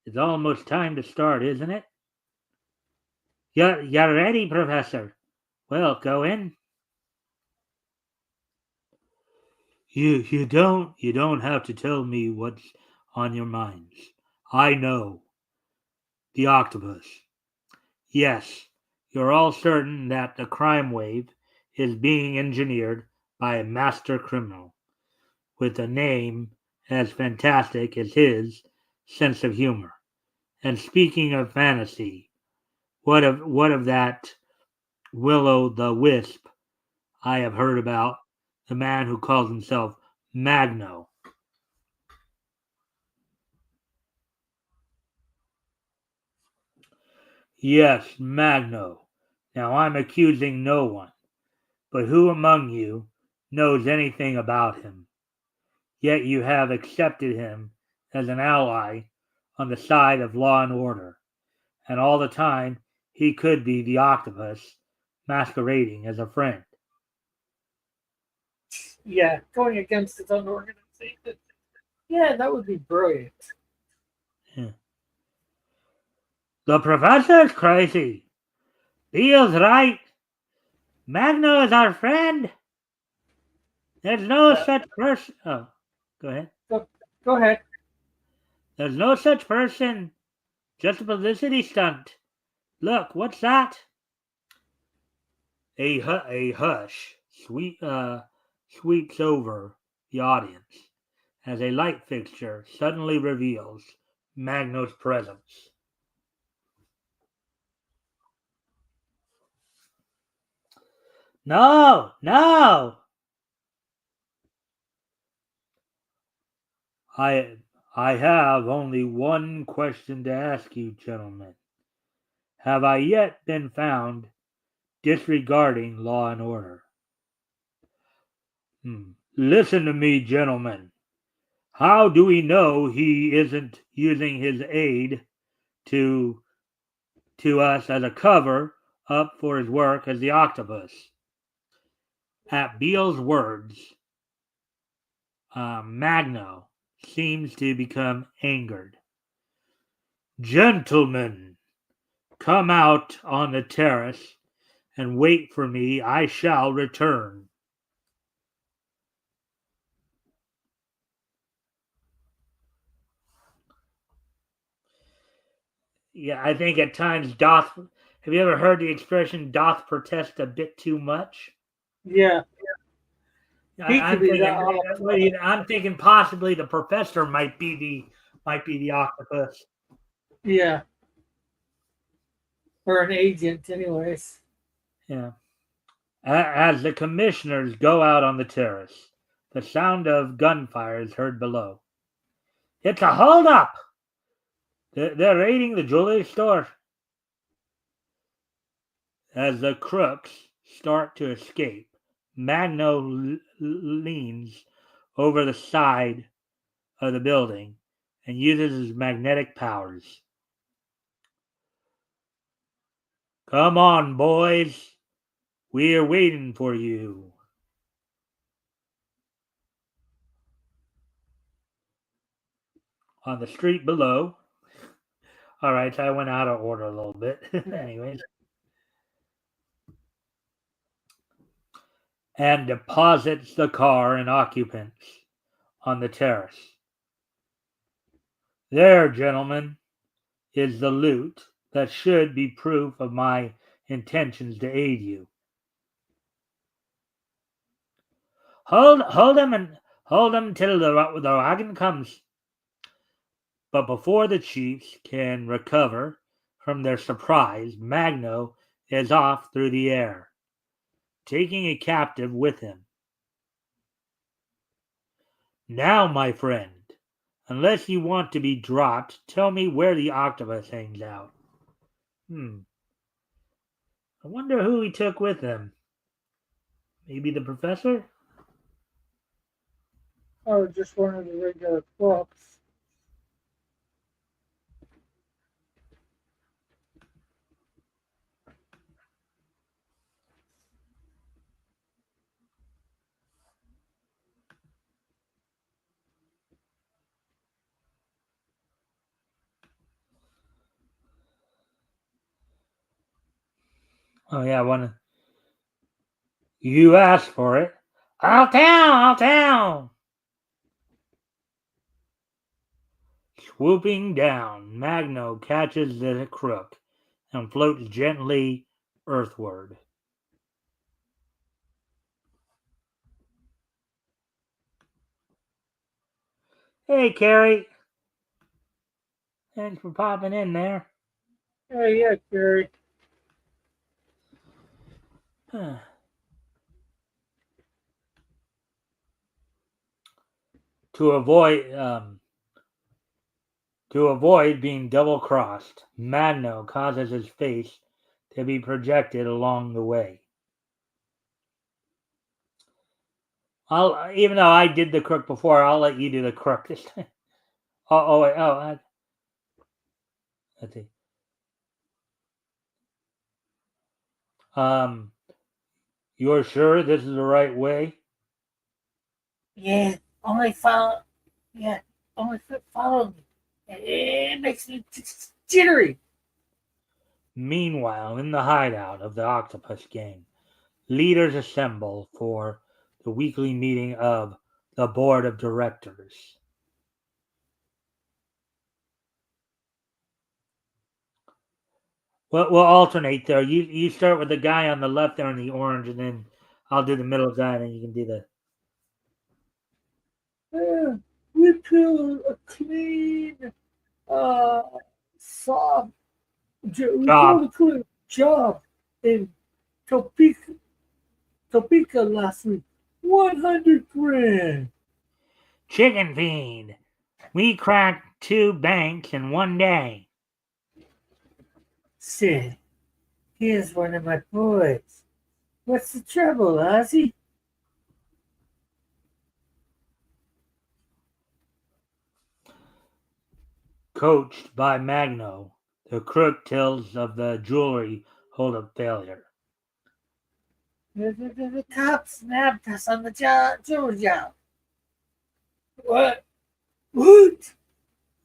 it's almost time to start, isn't it? You're ready, Professor. Well, go in. You don't have to tell me what's on your minds. I know the octopus. Yes, you're all certain that the crime wave is being engineered by a master criminal with a name as fantastic as his sense of humor. And speaking of fantasy, what of that Willow the Wisp I have heard about, the man who calls himself Magno? Yes, Magno. Now I'm accusing no one, but who among you knows anything about him? Yet you have accepted him as an ally on the side of law and order, and all the time he could be the octopus masquerading as a friend. Yeah, going against his own organization. Yeah, that would be brilliant. Yeah. The professor's crazy. Beale's right. Magno is our friend. There's no Uh, such person. Oh, go ahead. go, go ahead. There's no such person. Just a publicity stunt. Look, what's that? A hush sweeps over the audience as a light fixture suddenly reveals Magno's presence. No, no! I I have only one question to ask you, gentlemen. Have I yet been found disregarding law and order? Listen to me, gentlemen. How do we know he isn't using his aid to us as a cover up for his work as the octopus? At Beale's words, Magno seems to become angered. Gentlemen, come out on the terrace and wait for me. I shall return. Yeah, I think at times doth. Have you ever heard the expression "doth protest a bit too much"? Yeah, he could I'm be the thinking. octopus. I'm thinking possibly the professor might be the octopus. Yeah, or an agent, anyways. Yeah. As the commissioners go out on the terrace, the sound of gunfire is heard below. It's a hold-up! They're raiding the jewelry store. As the crooks start to escape, Magno leans over the side of the building and uses his magnetic powers. Come on, boys. We're waiting for you. On the street below. All right, so I went out of order a little bit. Anyways. And deposits the car and occupants on the terrace. There, gentlemen, is the loot that should be proof of my intentions to aid you. Hold him till the wagon comes. But before the chiefs can recover from their surprise, Magno is off through the air, taking a captive with him. Now, my friend, unless you want to be dropped, tell me where the octopus hangs out. I wonder who he took with him. Maybe the professor? Or just one of the regular books. Oh, yeah, one. You asked for it. All down, all down. Swooping down, Magno catches the crook and floats gently earthward. Hey, Carrie. Thanks for popping in there. Oh yeah, Gary. To avoid being double-crossed, Magno causes his face to be projected along the way. Even though I did the crook before, I'll let you do the crook this time. Wait, let's see. You're sure this is the right way? Yeah. Only follow, yeah, only follow me. It makes me jittery. Meanwhile, in the hideout of the Octopus Gang, leaders assemble for the weekly meeting of the Board of Directors. We'll alternate there. You start with the guy on the left there in the orange, and then I'll do the middle guy, and then you can do the. We feel a clean, uh, soft, we Job. called a clean job in Topeka, Topeka last week. 100 grand. Chicken feed. We cracked 2 banks in one day. Sid, here's one of my boys. What's the trouble, Ozzy? Coached by Magno, the crook tells of the jewelry holdup failure. The cops snapped us on the jewelry job. What? What?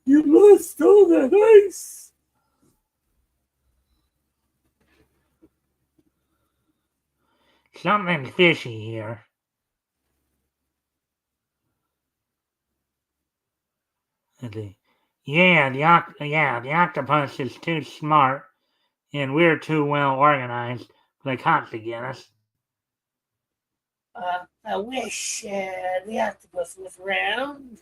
You lost all that ice? Something fishy here. Yeah, the octopus is too smart, and we're too well organized for the cops to get us. I wish the octopus was round.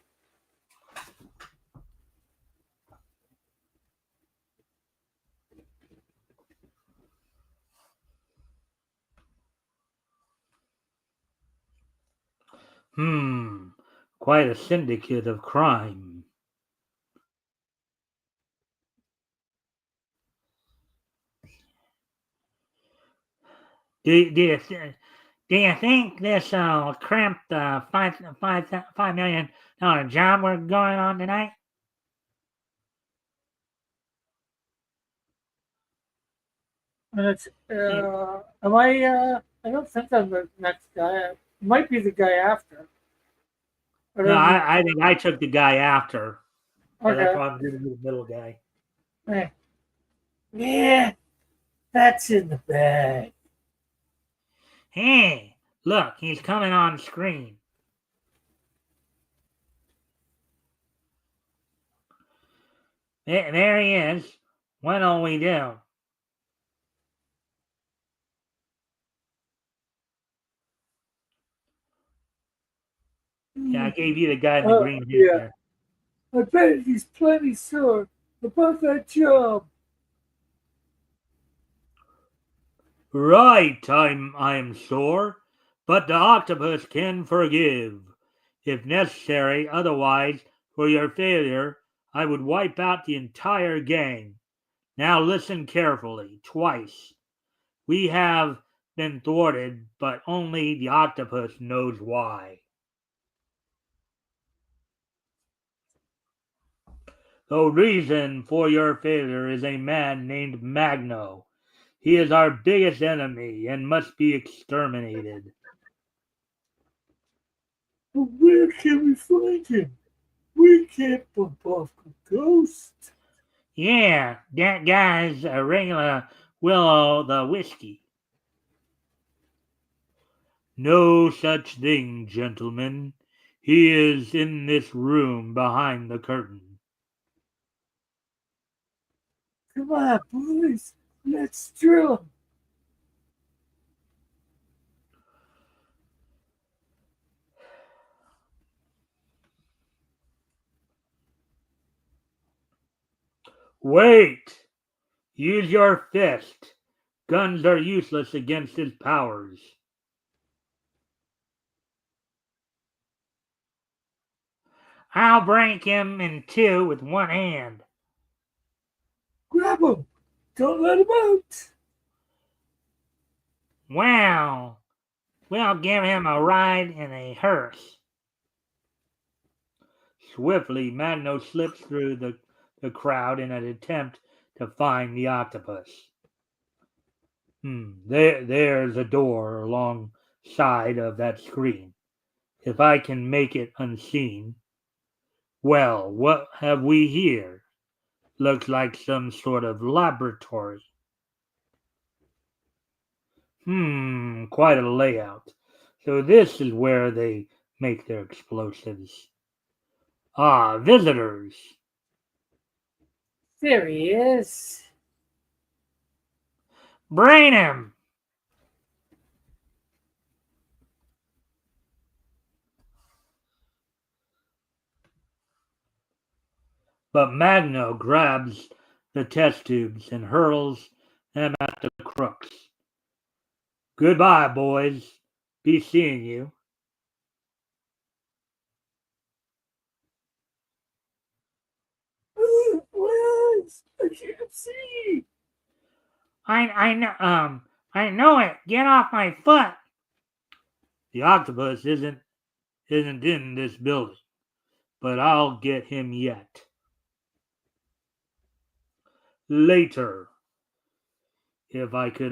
Quite a syndicate of crime. Do you think this cramped $5 million job we're going on tonight? Am I? I don't think I'm the next guy. I might be the guy after. I No, don't even. I think I took the guy after, so that's Okay. why I'm doing the middle guy. Hey. Yeah, that's in the bag. Hey, look, he's coming on screen. There he is. What'll we do? Yeah, I gave you the guy in the green hat Yeah. there. I bet he's plenty sore about that job. Right, I am sure, but the octopus can forgive, if necessary. Otherwise, for your failure, I would wipe out the entire gang. Now listen carefully, twice. We have been thwarted, but only the octopus knows why. The reason for your failure is a man named Magno. He is our biggest enemy and must be exterminated. But where can we find him? We can't bump off a ghost. Yeah, that guy's a regular Willow the Whiskey. No such thing, gentlemen. He is in this room behind the curtain. Come on, boys. Let's drill him. Wait! Use your fist. Guns are useless against his powers. I'll break him in two with one hand. Grab him. Don't let him out. Well, we'll give him a ride in a hearse. Swiftly, Magno slips through the crowd in an attempt to find the octopus. There's a door alongside of that screen. if I can make it unseen. Well, what have we here? Looks like some sort of laboratory. Quite a layout. So this is where they make their explosives. Ah, visitors. There he is. Brain him! But Magno grabs the test tubes and hurls them at the crooks. Goodbye, boys. Be seeing you. I can't see. I know it. Get off my foot. The octopus isn't in this building, but I'll get him yet. Later, if I could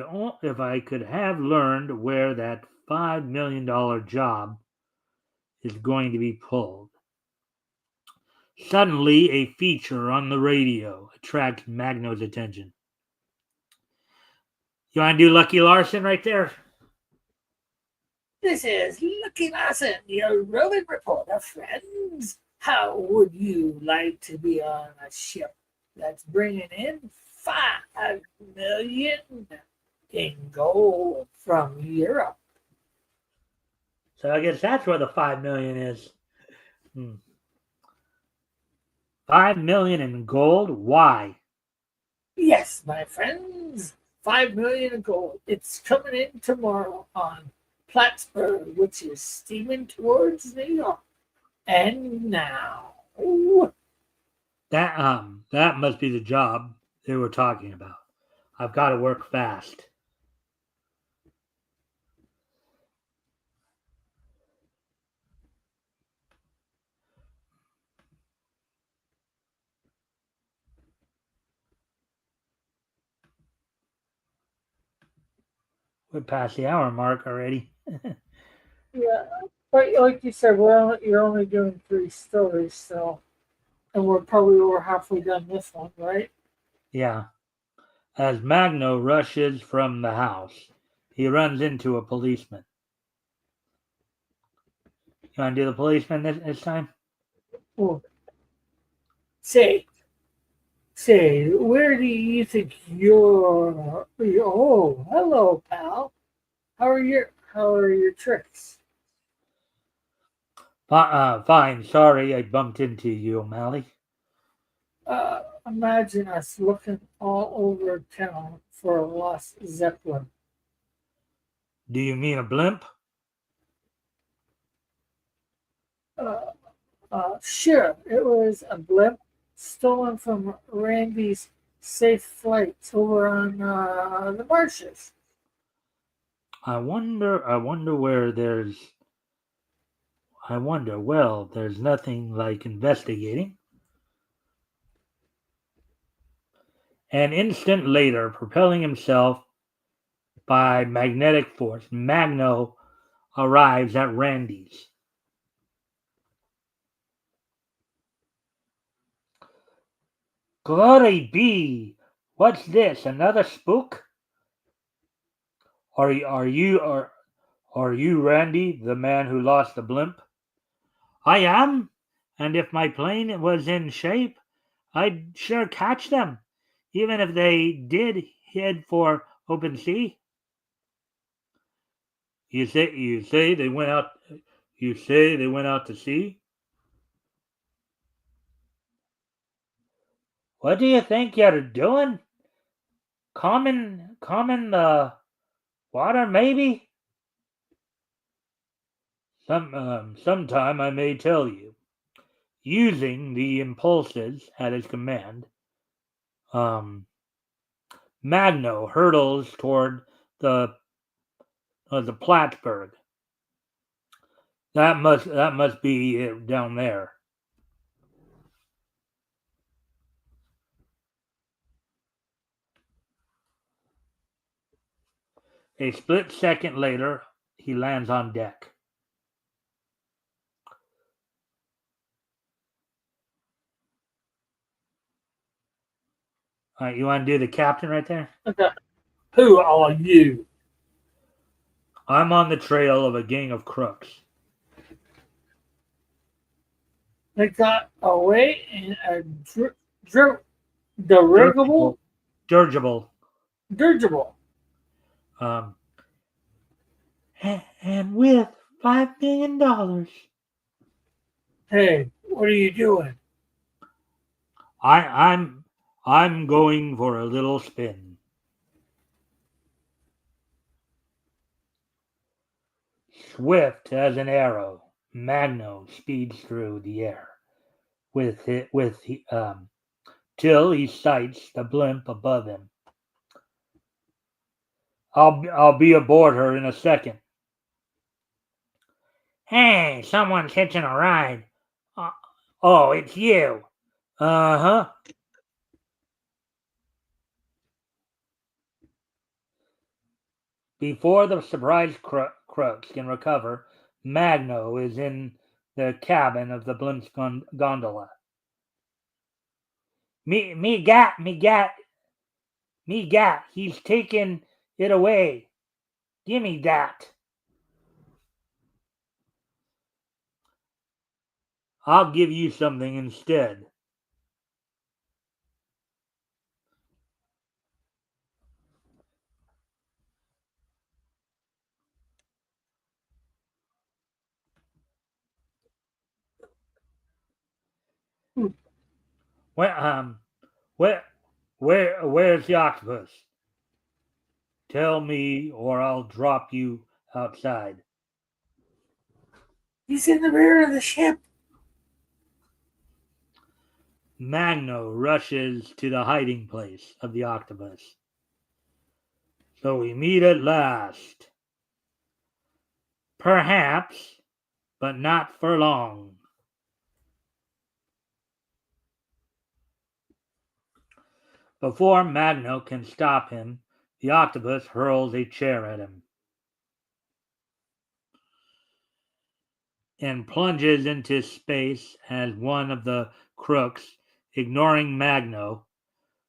have learned where that $5 million job is going to be pulled. Suddenly, a feature on the radio attracts Magno's attention. You want to do Lucky Larson right there? This is Lucky Larson, your roving reporter, friends. How would you like to be on a ship that's bringing in 5 million in gold from Europe? So I guess that's where the 5 million is. 5 million in gold? Why? Yes, my friends, 5 million in gold. It's coming in tomorrow on Plattsburgh, which is steaming towards New York. And now, That must be the job they were talking about. I've got to work fast. We're past the hour mark already. yeah, but like you said, you're only doing 3 stories, so, and we're probably over halfway done this one, right? Yeah. As Magno rushes from the house, he runs into a policeman. You want to do the policeman this time? Oh, say, where do you think Oh, hello, pal. How are your tricks? Fine. Sorry I bumped into you, O'Malley. Imagine us looking all over town for a lost Zeppelin. Do you mean a blimp? Uh, sure, it was a blimp stolen from Randy's safe flights over on the marshes. I wonder where there's. I wonder. Well, there's nothing like investigating. An instant later, propelling himself by magnetic force, Magno arrives at Randy's. Glory be! What's this? Another spook? Are you Randy, the man who lost the blimp? I am, and if my plane was in shape, I'd sure catch them, even if they did head for open sea. You say they went out. You say they went out to sea. What do you think you're doing? Common the water, maybe. Sometime I may tell you. Using the impulses at his command, um, Magno hurtles toward the Plattsburgh. That must be it down there. A split second later, he lands on deck. All right, you want to do the captain right there? Okay. Who are you? I'm on the trail of a gang of crooks. They got away in a dirigible. Dirigible. Dirigible. Um, and with $5 million, Hey, what are you doing? I, I'm I'm going for a little spin. Swift as an arrow, Magno speeds through the air till he sights the blimp above him. I'll be aboard her in a second. Hey, someone's hitching a ride. Uh, oh, it's you. Uh-huh. Before the surprised crooks can recover, Magno is in the cabin of the blimp's gondola. Me gat, he's taken it away. Gimme that. I'll give you something instead. Hmm. Where, where, where's the octopus? Tell me, or I'll drop you outside. He's in the rear of the ship. Magno rushes to the hiding place of the octopus. So we meet at last. Perhaps, but not for long. Before Magno can stop him, the octopus hurls a chair at him and plunges into space as one of the crooks, ignoring Magno,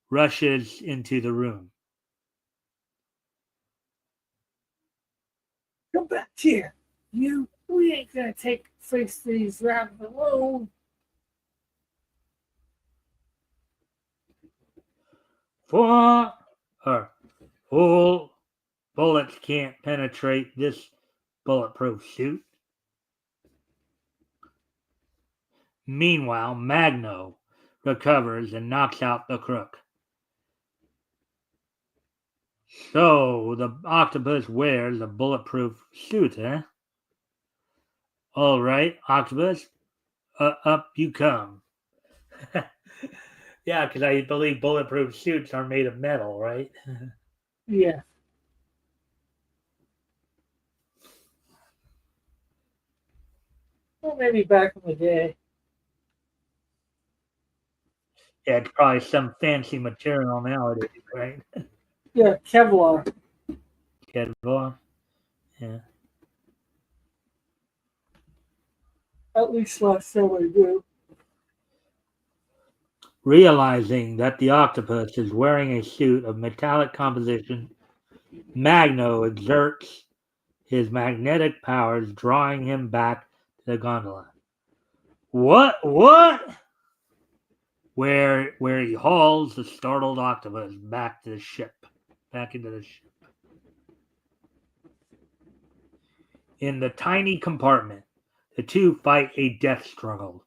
rushes into the room. Come back here. We ain't gonna face these rabbits alone. For full bullets can't penetrate this bulletproof suit. Meanwhile, Magno recovers and knocks out the crook. So the octopus wears a bulletproof suit, eh? All right, octopus, up you come. Yeah, because I believe bulletproof suits are made of metal, right? Yeah. Well, maybe back in the day. Yeah, it's probably some fancy material nowadays, right? Yeah, Kevlar. Kevlar. Yeah. At least last time I do. Realizing that the octopus is wearing a suit of metallic composition, Magno exerts his magnetic powers, drawing him back to the gondola. What? Where he hauls the startled octopus back to the ship, back into the ship. In the tiny compartment, the two fight a death struggle.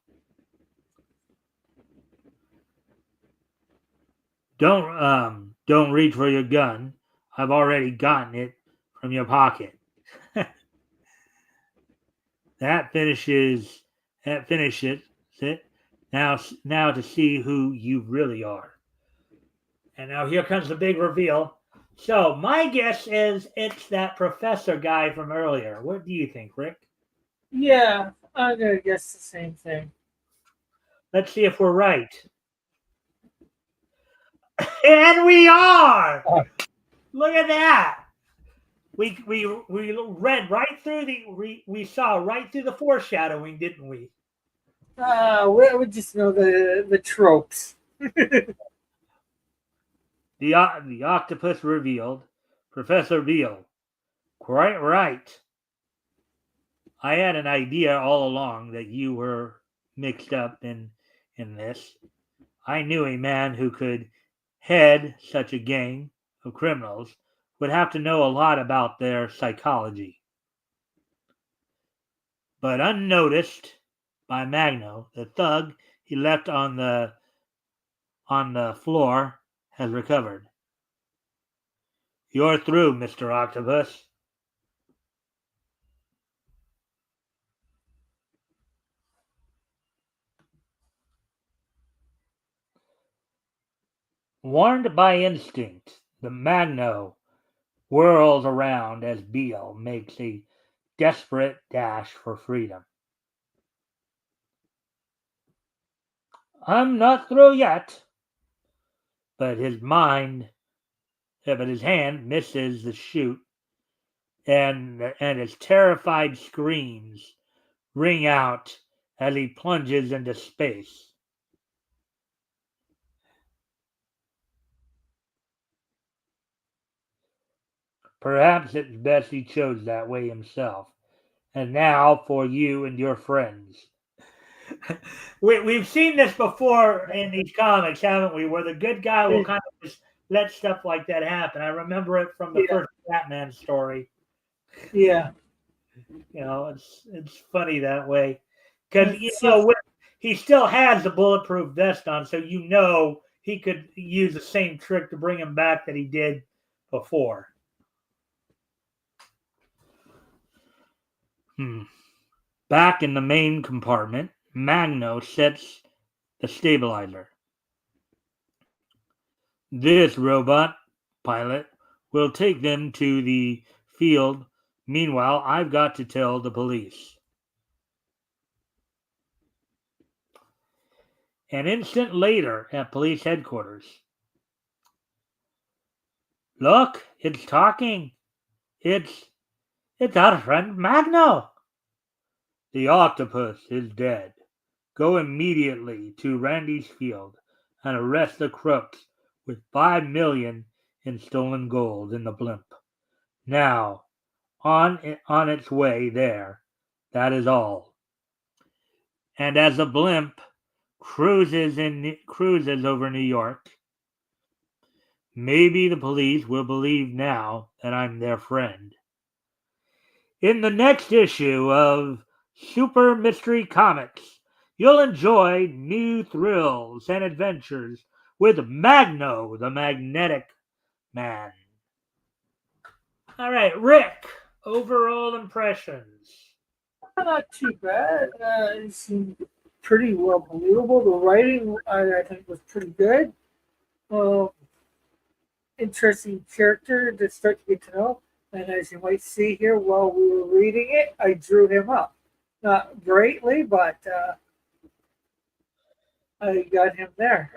Don't reach for your gun. I've already gotten it from your pocket. That finishes it. Now to see who you really are. And now here comes the big reveal. So my guess is it's that professor guy from earlier. What do you think, Rick? Yeah, I'm gonna guess the same thing. Let's see if we're right. And we are. Oh. Look at that. We read right through we saw right through the foreshadowing, didn't we? We just know the tropes. The octopus revealed, Professor Beale. Quite right. I had an idea all along that you were mixed up in this. I knew a man who could head such a gang of criminals would have to know a lot about their psychology. But unnoticed by Magno, the thug he left on the floor has recovered. You're through, Mr. Octopus. Warned by instinct, the Magno whirls around as Beale makes a desperate dash for freedom. I'm not through yet, but his hand misses the chute, and his terrified screams ring out as he plunges into space. Perhaps it's best he chose that way himself. And now for you and your friends. We've seen this before in these comics, haven't we? Where the good guy will kind of just let stuff like that happen. I remember it from the first Batman story. Yeah. It's funny that way because he still has the bulletproof vest on, so he could use the same trick to bring him back that he did before. Back in the main compartment, Magno sets the stabilizer. This robot pilot will take them to the field. Meanwhile, I've got to tell the police. An instant later at police headquarters. Look, it's talking. It's our friend Magno. The octopus is dead. Go immediately to Randy's field and arrest the crooks with 5 million in stolen gold in the blimp. Now, on its way there. That is all. And as the blimp cruises over New York, maybe the police will believe now that I'm their friend. In the next issue of Super Mystery Comics, you'll enjoy new thrills and adventures with Magno, the Magnetic Man. All right, Rick, overall impressions. Not too bad. It seemed pretty well believable. The writing, I think, was pretty good. Uh, Interesting character to start to get to know. And as you might see here while we were reading it, I drew him up. Not greatly, but I got him there.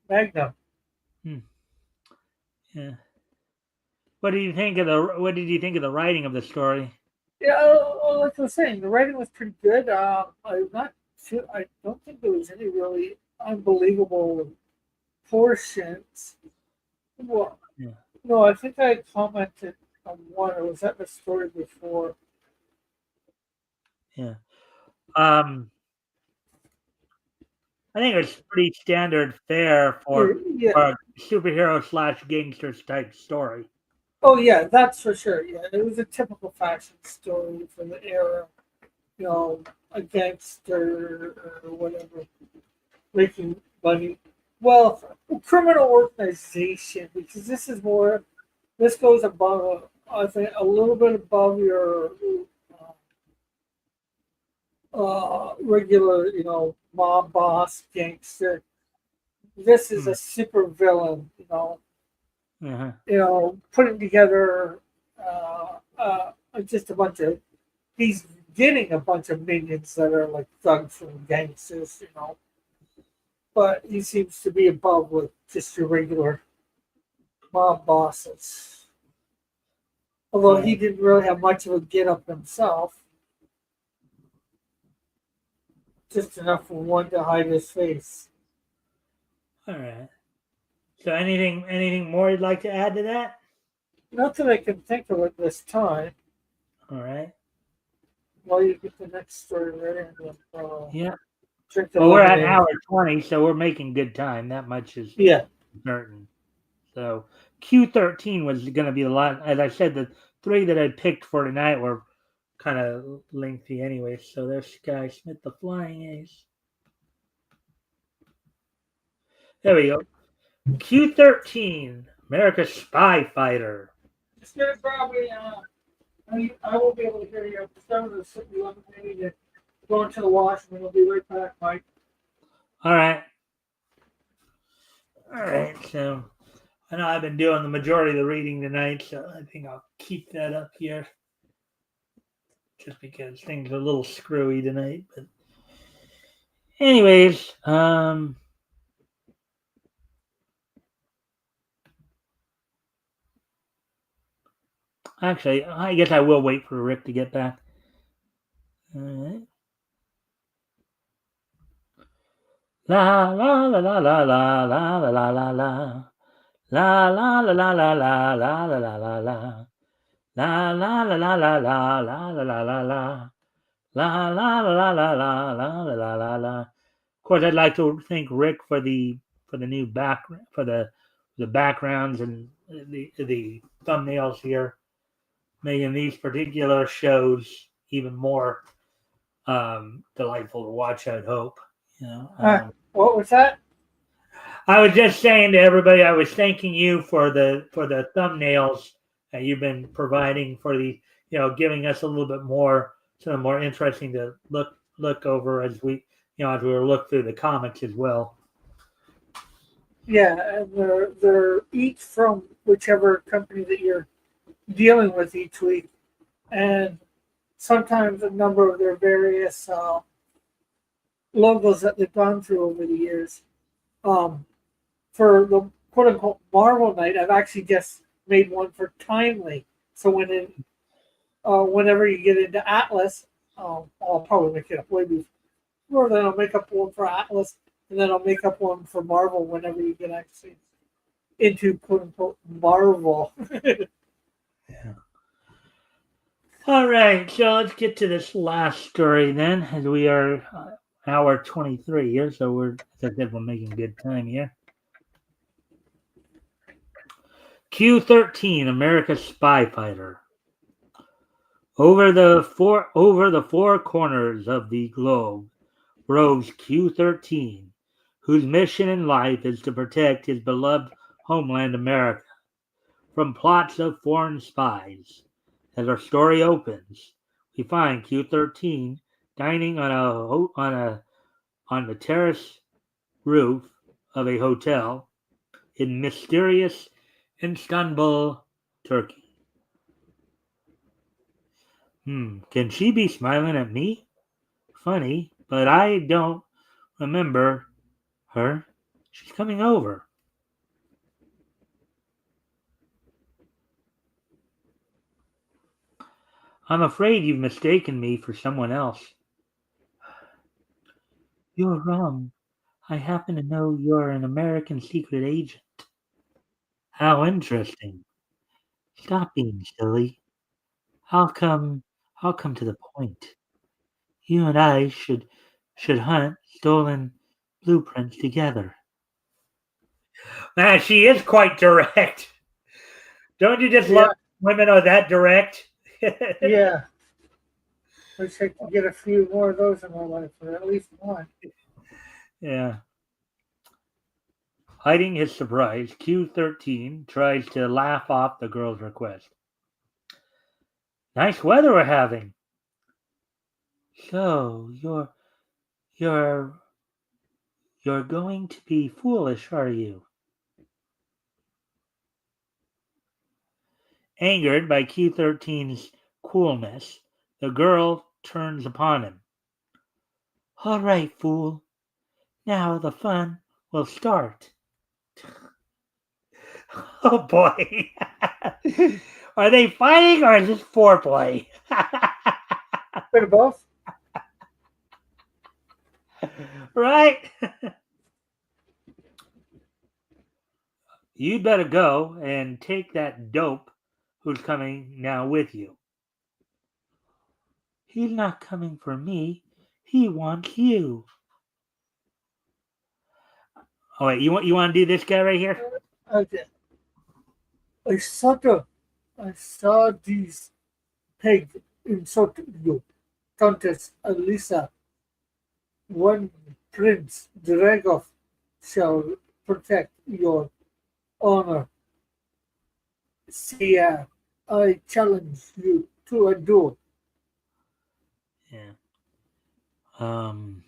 Magnum. Yeah. What did you think of the writing of the story? Yeah, like I was saying, the writing was pretty good. I'm not sure. I don't think there was any really unbelievable portions. Well, Yeah. no, I think I commented on one. Or was that the story before? Yeah. I think it's pretty standard fare for Yeah. a superhero slash gangsters type story. Oh, yeah, that's for sure. Yeah, it was a typical fashion story for the era. You know, a gangster or whatever making money. Well, criminal organization because this is more. This goes above. I think a little bit above your regular, mob boss gangster. This is a super villain, Uh-huh. putting together just a bunch of. He's getting a bunch of minions that are like thugs and gangsters, but he seems to be above with just your regular mob bosses. Although he didn't really have much of a get up himself, just enough for one to hide his face. All right. So anything more you'd like to add to that? Not that I can think of at this time. All right. While you get the next story ready, I'm gonna Yeah. drink the Well, we're at lemonade. hour 20, so we're making good time. That much is Yeah, certain. So Q13 was going to be a lot. As I said, the three that I picked for tonight were kind of lengthy anyway. So there's Sky Smith, the Flying Ace. There we go. Q13, America's Spy Fighter. it's gonna probably. I won't be able to hear you. Some of the lemonade and go into the washroom. I'll be right back, Mike. All right. All right. So I know I've been doing the majority of the reading tonight, so I think I'll keep that up here just because things are a little screwy tonight. But anyways, actually, I guess I will wait for Rick to get back. All right. La la la la la la la la la la la. La la la la la la la la la la la. La la la la la la la la la la la. La la la la la la la la la la. Of course, I'd like to thank Rick for the new back for the backgrounds and the thumbnails here, making these particular shows even more delightful to watch. I'd hope. You know, What was that? I was just saying to everybody, I was thanking you for the thumbnails that you've been providing for the giving us a little bit more something more interesting to look over as we as we look through the comics as well. Yeah, and they're each from whichever company that you're dealing with each week, and sometimes a number of their various logos that they've gone through over the years. Um, for the quote unquote Marvel night, I've actually just made one for Timely. So whenever you get into Atlas, I'll probably make it up way before then. I'll make up one for Atlas, and then I'll make up one for Marvel whenever you get actually into quote unquote Marvel. Yeah. All right, so let's get to this last story then, as we are hour 23 here. So as I said, we're making good time here. Q13, America's Spy Fighter. Over the four corners of the globe roves Q13, whose mission in life is to protect his beloved homeland America from plots of foreign spies. As our story opens, we find Q13 dining on the terrace roof of a hotel in mysterious Istanbul, Turkey. Can she be smiling at me? Funny, but I don't remember her. She's coming over. I'm afraid you've mistaken me for someone else. You're wrong. I happen to know you're an American secret agent. How interesting. Stop being silly. I'll come I'll come to the point. You and I should hunt stolen blueprints together. Man, she is quite direct. Don't you just love Yeah, women are that direct? yeah. Wish I could get a few more of those in my life, or at least one. Yeah. Hiding his surprise, Q13 tries to laugh off the girl's request. Nice weather we're having. So you're you're going to be foolish, are you? Angered by Q13's coolness, the girl turns upon him. All right, fool. Now the fun will start. Oh boy. Are they fighting or is this foreplay? Bit of both. Right? You better go and take that dope who's coming now with you. He's not coming for me. He wants you. Oh wait, you want to do this guy right here? Okay. I saw these pigs insult you. Countess Elisa, one Prince Dragov shall protect your honor. See, I challenge you to a duel. Yeah. Um.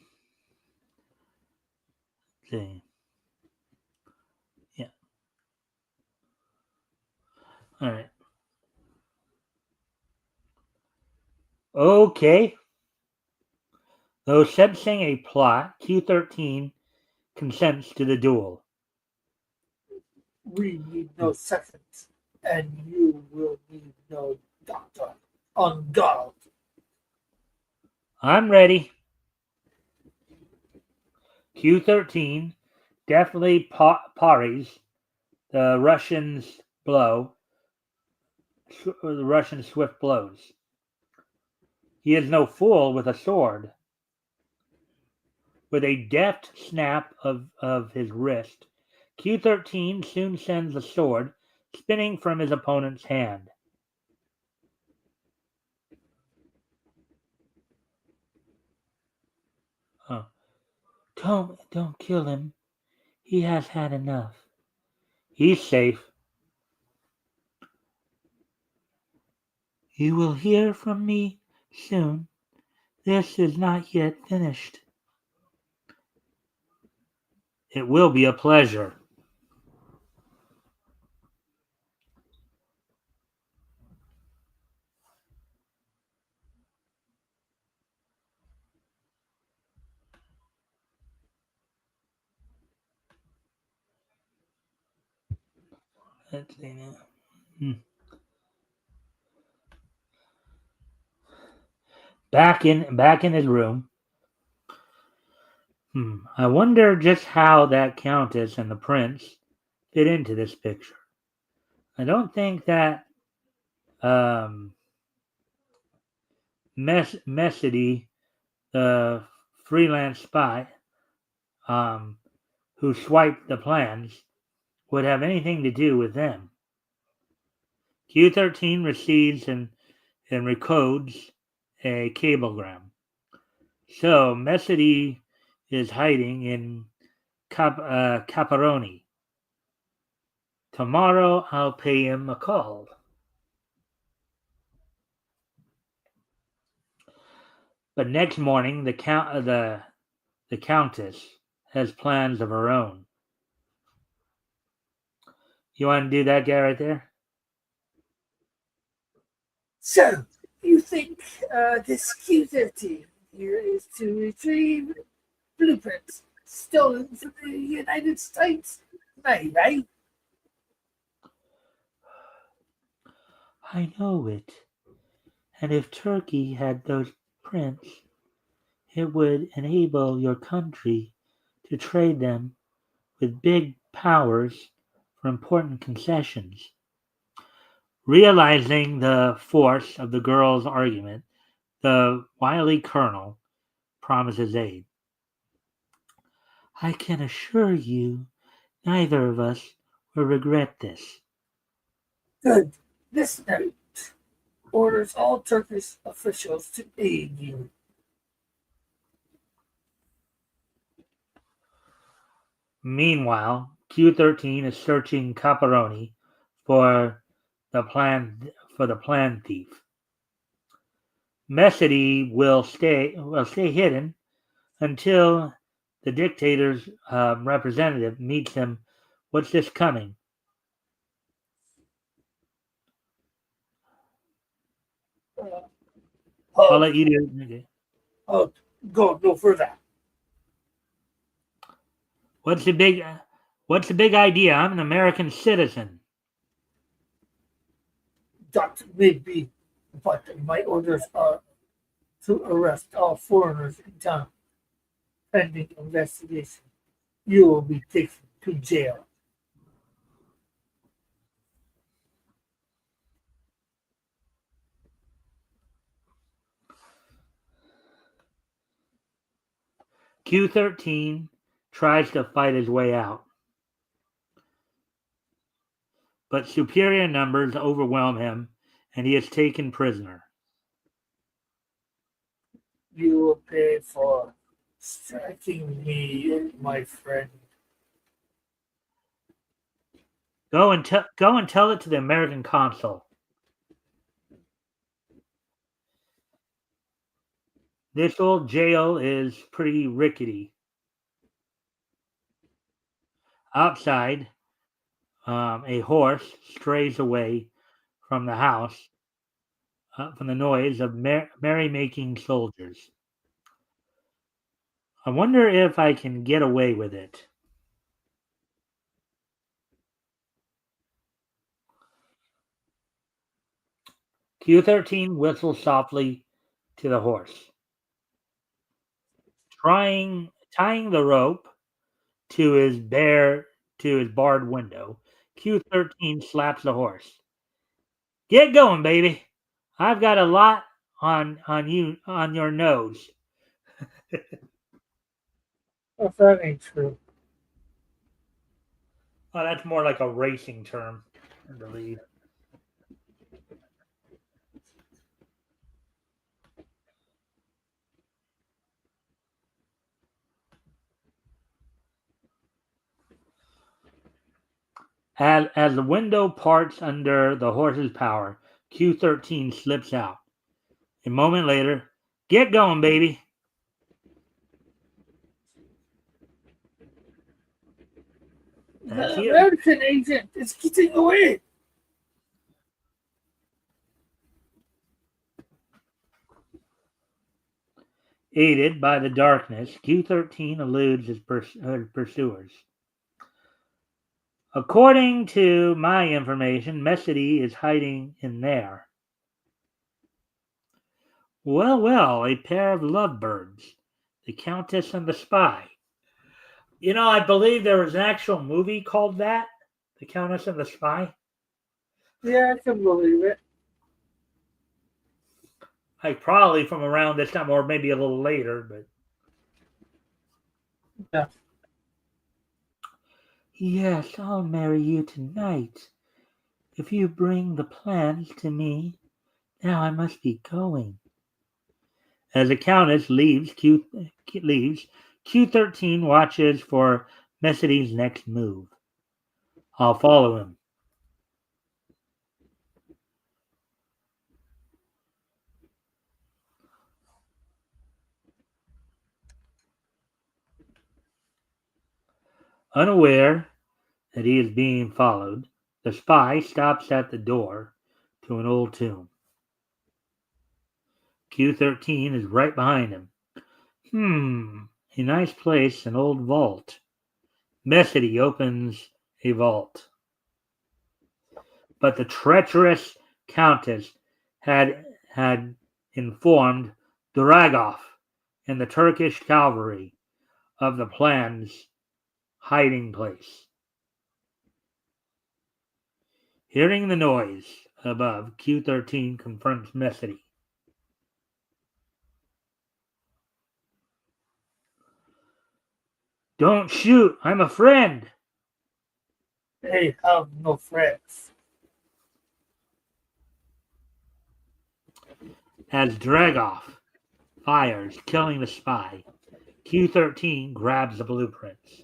See. Yeah. All right. Okay. Though sensing a plot, Q13 consents to the duel. We need no seconds, and you will need no doctor. On guard. I'm ready. Q13 definitely parries the Russians' blow, the Russian swift blows. He is no fool with a sword. With a deft snap of his wrist, Q13 soon sends the sword spinning from his opponent's hand. Oh, don't kill him. He has had enough. He's safe. You will hear from me soon. This is not yet finished. It will be a pleasure. Let's see now. Back in his room. I wonder just how that countess and the prince fit into this picture. I don't think that um, Messity, the freelance spy um, who swiped the plans, would have anything to do with them. Q13 receives and recodes a cablegram. So Messity is hiding in Caparoni. Tomorrow I'll pay him a call. But next morning, the countess has plans of her own. You want to do that guy right there? So, you think this Q13 here is to retrieve blueprints stolen from the United States? Maybe. I know it. And if Turkey had those prints, it would enable your country to trade them with big powers for important concessions. Realizing the force of the girl's argument, the wily colonel promises aid. I can assure you, neither of us will regret this. Good. This note orders all Turkish officials to aid you. Meanwhile, Q13 is searching Caparoni for the plan thief. Messity will stay hidden until the dictator's representative meets him. What's this coming? Uh, I'll halt, let you do it. Okay. halt, go no further. What's the big What's the big idea? I'm an American citizen. That may be, but my orders are to arrest all foreigners in town. Pending investigation, you will be taken to jail. Q13 tries to fight his way out, but superior numbers overwhelm him and he is taken prisoner. You will pay for striking me, my friend. Go and tell it to the American consul. This old jail is pretty rickety. Outside, a horse strays away from the house, from the noise of merrymaking soldiers. I wonder if I can get away with it. Q13 whistles softly to the horse, tying the rope to his barred window. Q13 slaps the horse. Get going, baby. I've got a lot on your nose. If that ain't true. Oh, that's more like a racing term, I believe. As the window parts under the horse's power, Q13 slips out. A moment later, get going, baby. The American agent is getting away. Aided by the darkness, Q13 eludes his pursuers. According to my information, Messity is hiding in there. Well, a pair of lovebirds, the Countess and the Spy. I believe there was an actual movie called that, The Countess and the Spy. Yeah, I can believe it. Like probably from around this time, or maybe a little later, but yeah. Yes, I'll marry you tonight. If you bring the plans to me, now I must be going. As the Countess leaves, Q13 watches for Messidy's next move. I'll follow him. Unaware that he is being followed, the spy stops at the door to an old tomb. Q13 is right behind him. A nice place, an old vault. Messity opens a vault. But the treacherous Countess had informed Duragov and the Turkish cavalry of the plan's hiding place. Hearing the noise above, Q13 confronts Messity. Don't shoot! I'm a friend! They have no friends. As Duragov fires, killing the spy, Q13 grabs the blueprints.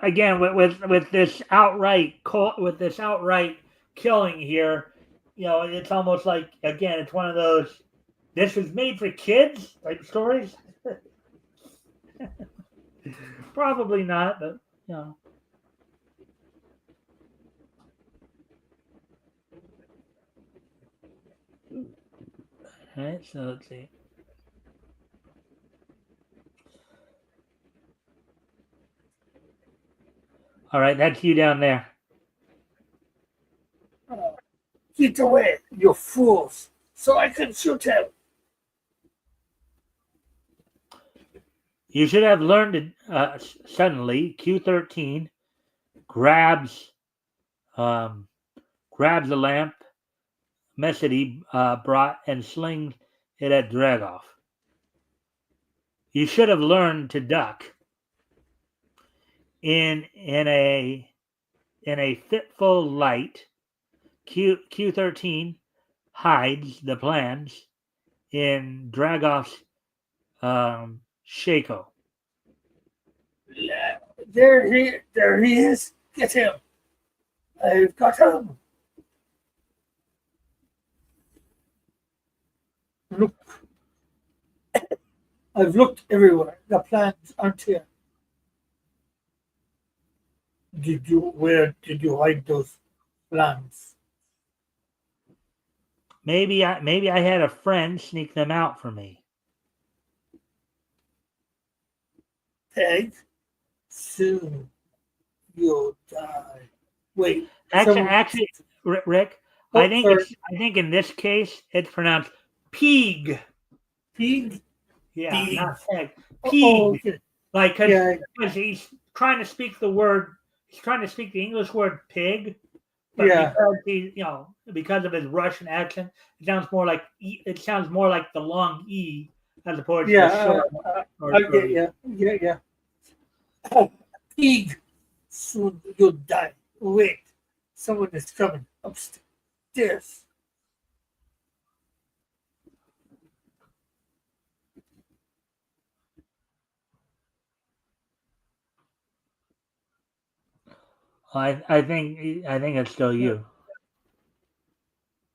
Again, with this outright killing here, it's almost like, again, it's one of those this was made for kids type stories. Probably not, but All right, so let's see. All right, that's you down there. Get away, you fools, so I can shoot him. You should have learned it suddenly. Q13 grabs the lamp, Messity brought and slings it at Dragoff. You should have learned to duck. In a fitful light, Q13 hides the plans in Dragoff's Shako. There he is. Get him. I've got him. Look, I've looked everywhere. The plans aren't here. Where did you hide those plans? Maybe I had a friend sneak them out for me. Peg, soon you'll die. Wait. Actually, Rick, Oh, I think in this case it's pronounced pig. Pig? Yeah, Pig. not peg. Oh, Pig. okay. Like, Yeah. because he's trying to speak the English word pig, but Yeah. because of his Russian accent, it sounds more like the long E as opposed to the Yeah. short. I get you. Yeah. Pig, soon you'll die. Wait, someone is coming upstairs. I think it's still you.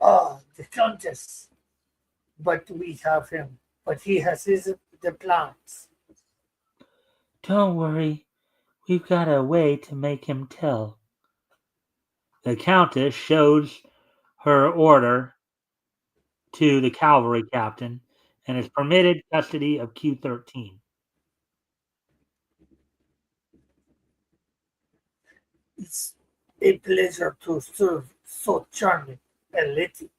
Ah, the Countess. But we have him. But he has the plans. Don't worry, we've got a way to make him tell. The Countess shows her order to the cavalry captain and is permitted custody of Q13. It's a pleasure to serve so charming a lady.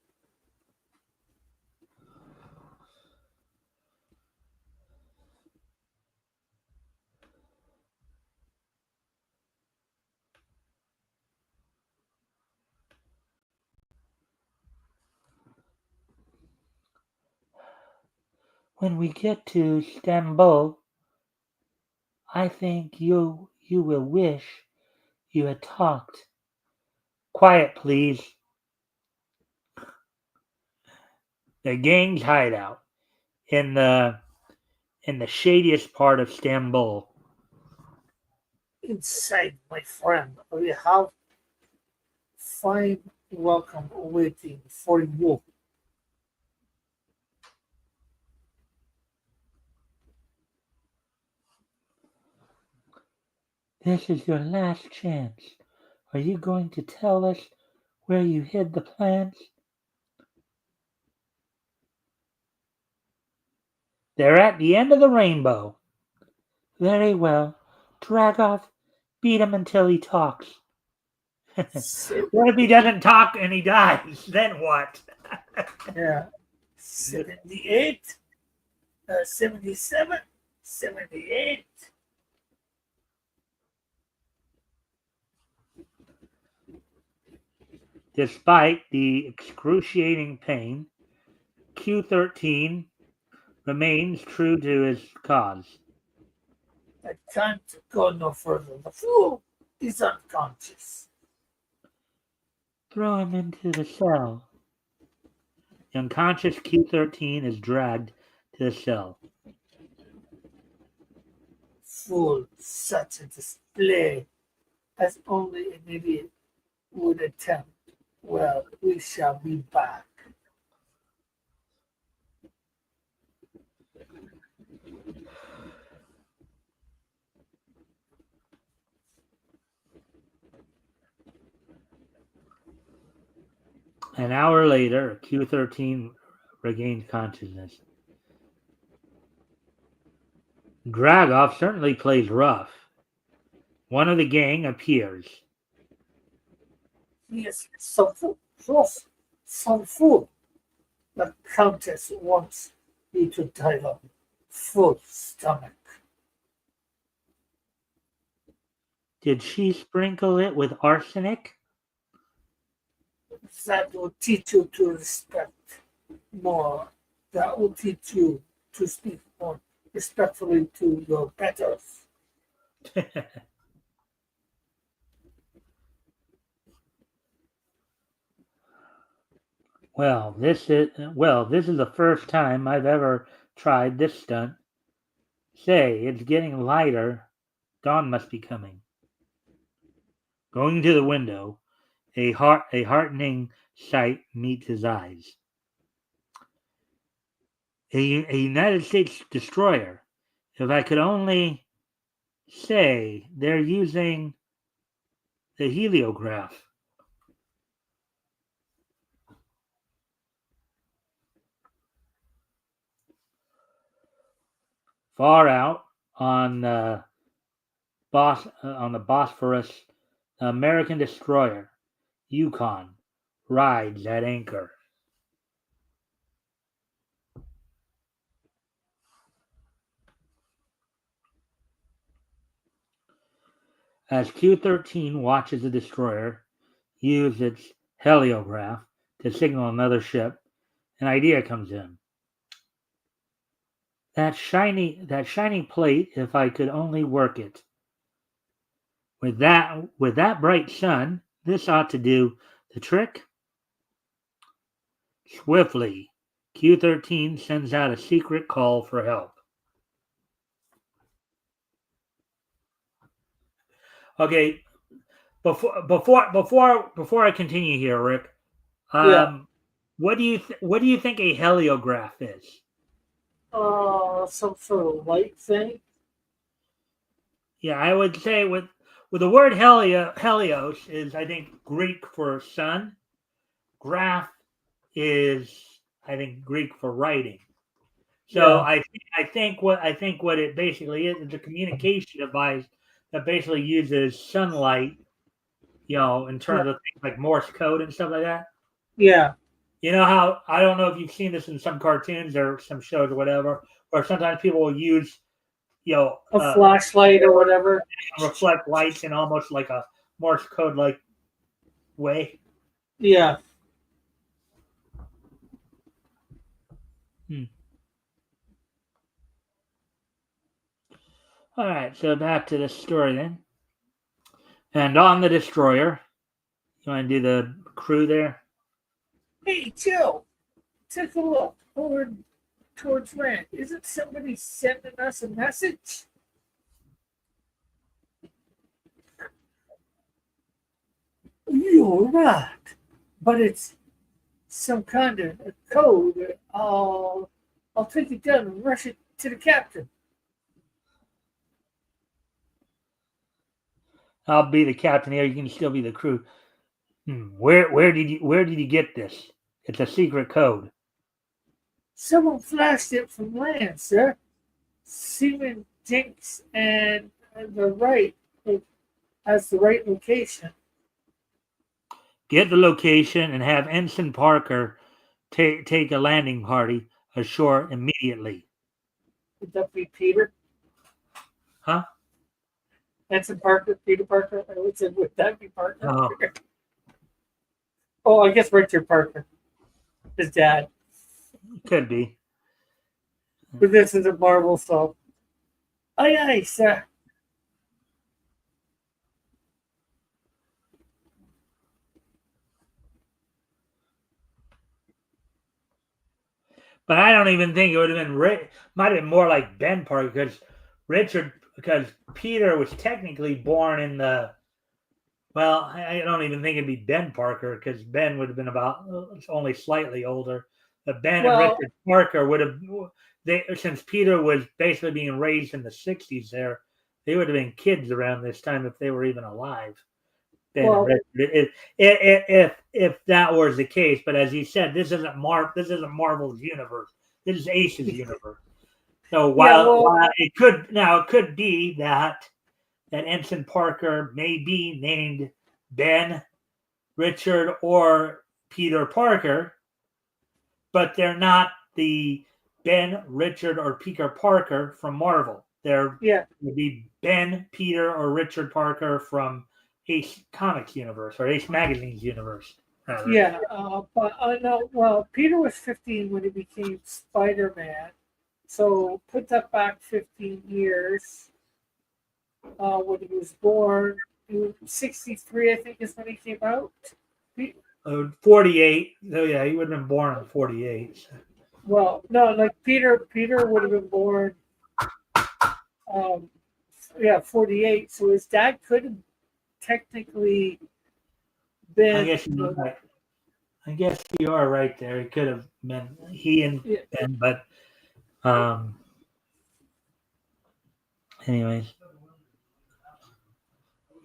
When we get to Stamboul, I think you will wish you had talked. Quiet, please. The gang's hideout in the shadiest part of Stamboul. Inside, my friend, we have fine welcome waiting for you. This is your last chance. Are you going to tell us where you hid the plans? They're at the end of the rainbow. Very well. Dragoff, beat him until he talks. What if he doesn't talk and he dies? Then what? Yeah. 78, 77, 78. Despite the excruciating pain, Q13 remains true to his cause. I can't go no further. The fool is unconscious. Throw him into the cell. The unconscious Q13 is dragged to the cell. Fool, such a display as only an idiot would attempt. Well, we shall be back. An hour later, Q13 regains consciousness. Dragoff certainly plays rough. One of the gang appears. He is some fool. The Countess wants me to die on full stomach. Did she sprinkle it with arsenic? That will teach you to respect more. That will teach you to speak more respectfully to your betters. This is the first time I've ever tried this stunt. Say, it's getting lighter. Dawn must be coming. Going to the window, a heartening sight meets his eyes. A United States destroyer. If I could only say they're using the heliograph. Far out on the Bosphorus, the American destroyer Yukon rides at anchor. As Q-13 watches the destroyer use its heliograph to signal another ship, an idea comes in. That shiny plate, if I could only work it. With that bright sun, this ought to do the trick. Swiftly, Q-13 sends out a secret call for help. Okay, before I continue here, Rick, Yeah. what do you think a heliograph is? Some sort of light thing. Yeah, I would say with the word helios is I think Greek for sun. Graph is I think Greek for writing. So Yeah. I think what it basically is a communication device that basically uses sunlight, in Yeah. terms of things like Morse code and stuff like that. Yeah. You know how I don't know if you've seen this in some cartoons or some shows or whatever, or sometimes people will use you know A uh, flashlight or whatever. reflect lights in almost like a Morse code like way. Yeah. Hmm. All right, so back to the story then. And on the destroyer, you want to do the crew there? Hey, Joe, take a look towards land. Isn't somebody sending us a message? You're right, but it's some kind of a code. I'll take it down and rush it to the captain. I'll be the captain here. You can still be the crew. Where did you get this? It's a secret code. Someone flashed it from land, sir. Seaman Jinx and the right has the right location. Get the location and have Ensign Parker take a landing party ashore immediately. Would that be Peter? Huh? Ensign Parker, Peter Parker? I would say, would that be Parker? Oh, Oh, I guess Richard Parker, his dad. could be. But this is a Marvel stuff. Aye, aye, sir. But I don't even think it would have been might have been more like Ben Parker because Peter was technically born in the. Well, I don't even think it'd be Ben Parker because Ben would have been about only slightly older. But Ben and Well, Richard Parker would have since Peter was basically being raised in the '60s. They would have been kids around this time if they were even alive. Ben and well, Richard, if that was the case. But as you said, this isn't Marvel's universe. This is Ace's universe. So yeah, while it could be that Ensign Parker may be named Ben, Richard, or Peter Parker, but they're not the Ben, Richard, or Peter Parker from Marvel. They're yeah, would be Ben, Peter, or Richard Parker from Ace Comics universe or Ace Magazine's universe. Yeah, but no. Well, Peter was 15 when he became Spider-Man. So put that back 15 years. When he was born, 63, I think, is when he came out. 48. So yeah, he would have been born in 48. Well, no, like Peter would have been born, um, yeah, 48. So his dad could have technically I been, guess you're right. I guess you are right there. It could have been he and yeah, Ben, but um, anyways.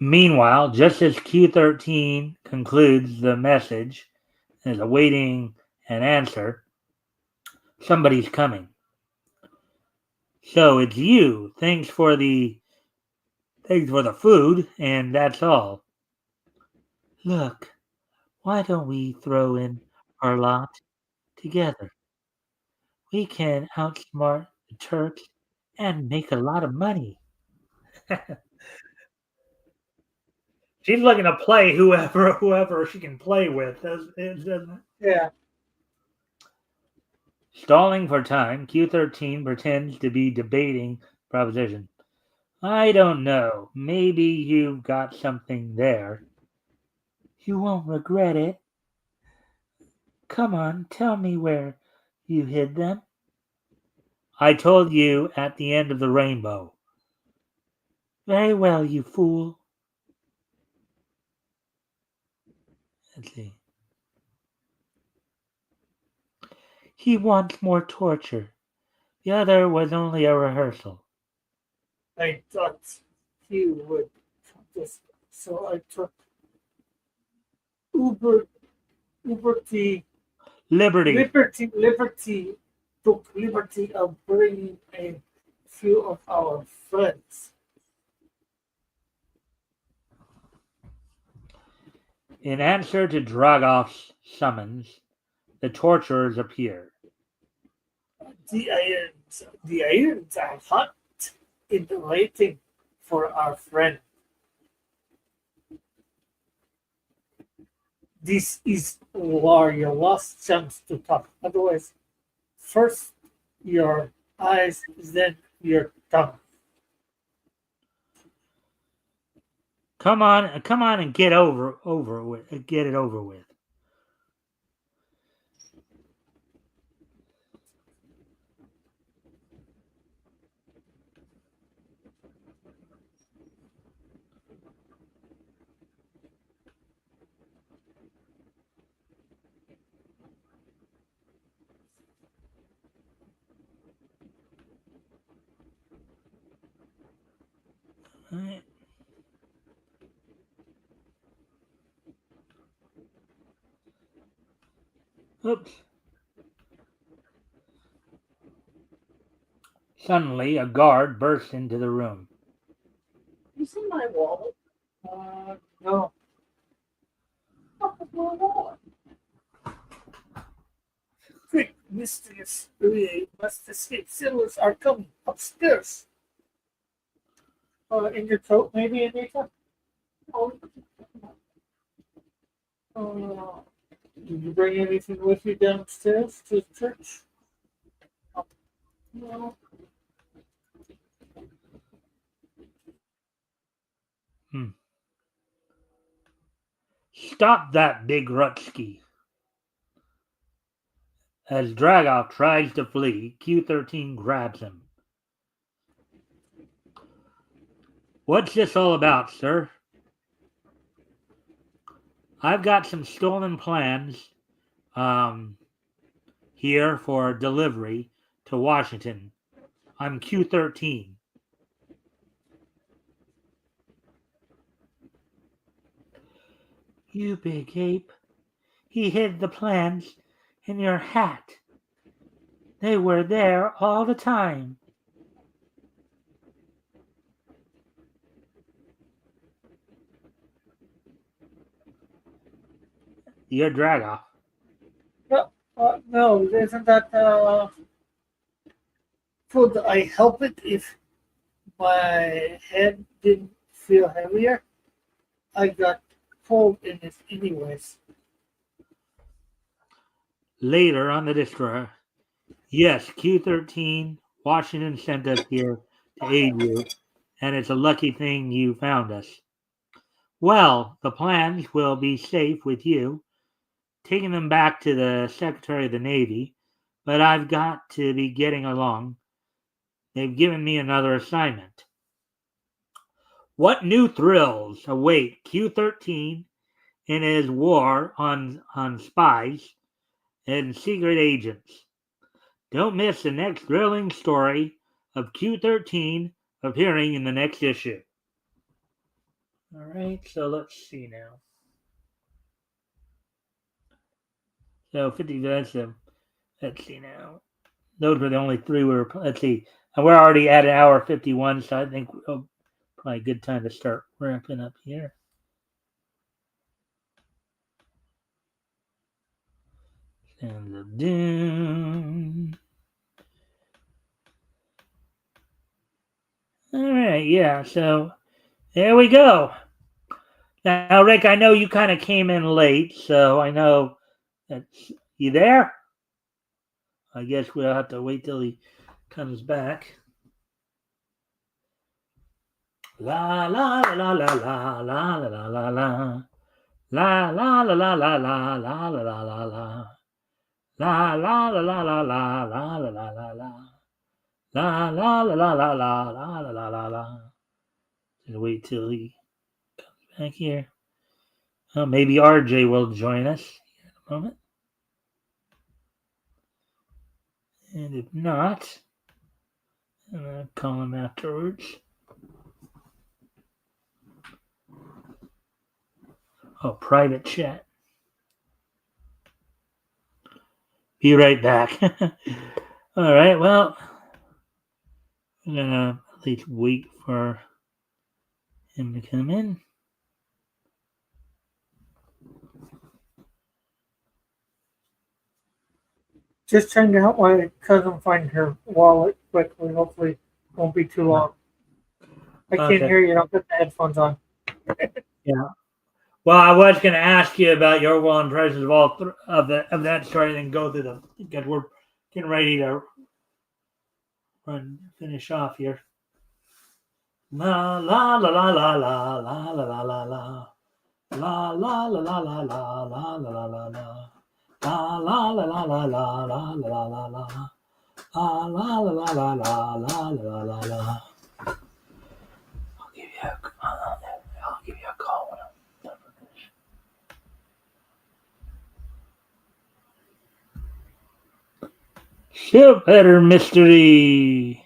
Meanwhile, just as Q13 concludes the message and is awaiting an answer, somebody's coming. So it's you. Thanks for the food, and that's all. Look, why don't we throw in our lot together? We can outsmart the Turks and make a lot of money. She's looking to play whoever she can play with. yeah. Stalling for time, Q13 pretends to be debating proposition. I don't know. Maybe you've got something there. You won't regret it. Come on, tell me where you hid them. I told you at the end of the rainbow. Very well, you fool. Let's see. He wants more torture. The other was only a rehearsal. I thought he would just, so I took Uber, Liberty, Liberty. Liberty, took liberty of bringing a few of our friends. In answer to Dragov's summons, the torturers appear. The irons are hot in the waiting for our friend. This is your last chance to talk. Otherwise, first your eyes, then your tongue. Come on, and get it over with. Oops. Suddenly, a guard bursts into the room. You see my wallet? No. What is my wallet? Quick, mysterious we must escape. Sailors are coming upstairs. In your coat, maybe, Anita? Oh, uh, did you bring anything with you downstairs to the church? No. Hmm. Stop that, Big Rutsky. As Dragov tries to flee, Q13 grabs him. What's this all about, sir? I've got some stolen plans um, here for delivery to Washington. I'm Q13. You big ape. He hid the plans in your hat. They were there all the time. You're Dragov. No, no, isn't that could I help it if my head didn't feel heavier? I got cold in it anyways. later on the destroyer. Yes, Q13, Washington sent us here to aid you, and it's a lucky thing you found us. Well, the plans will be safe with you, taking them back to the Secretary of the Navy, but I've got to be getting along. They've given me another assignment. What new thrills await Q13 in his war on spies and secret agents? Don't miss the next thrilling story of Q13 appearing in the next issue. All right, so let's see now. So 50 minutes of, let's see now. Those were the only three we were, let's see. And we're already at an hour 51, so I think probably a good time to start wrapping up here. Sands of Doom. All right, yeah, so there we go. Now, Rick, I know you kind of came in late, so I know that's you there? I guess we'll have to wait till he comes back. La la la la la la la la la la. La la la la la la la la la la la. La la la la la la la la la la la. La la la la la la la la la la la. Just wait till he comes back here. Oh, maybe RJ will join us in a moment. And if not, I'm going to call him afterwards. Oh, private chat. Be right back. All right, well, I'm going to at least wait for him to come in. Just trying to help my cousin find her wallet quickly. Hopefully, won't be too long. I can't Okay. hear you. I'll put the headphones on. Yeah. Well, I was going to ask you about your overall impressions of all of that story, and then go through them because we're getting ready to finish off here. La la la la la la la la la la la. La la la la la la la la la la la. La la la la la la la la la la. La la la la la la la la la la. I'll give you a call when I'm done with this. Ship header mystery.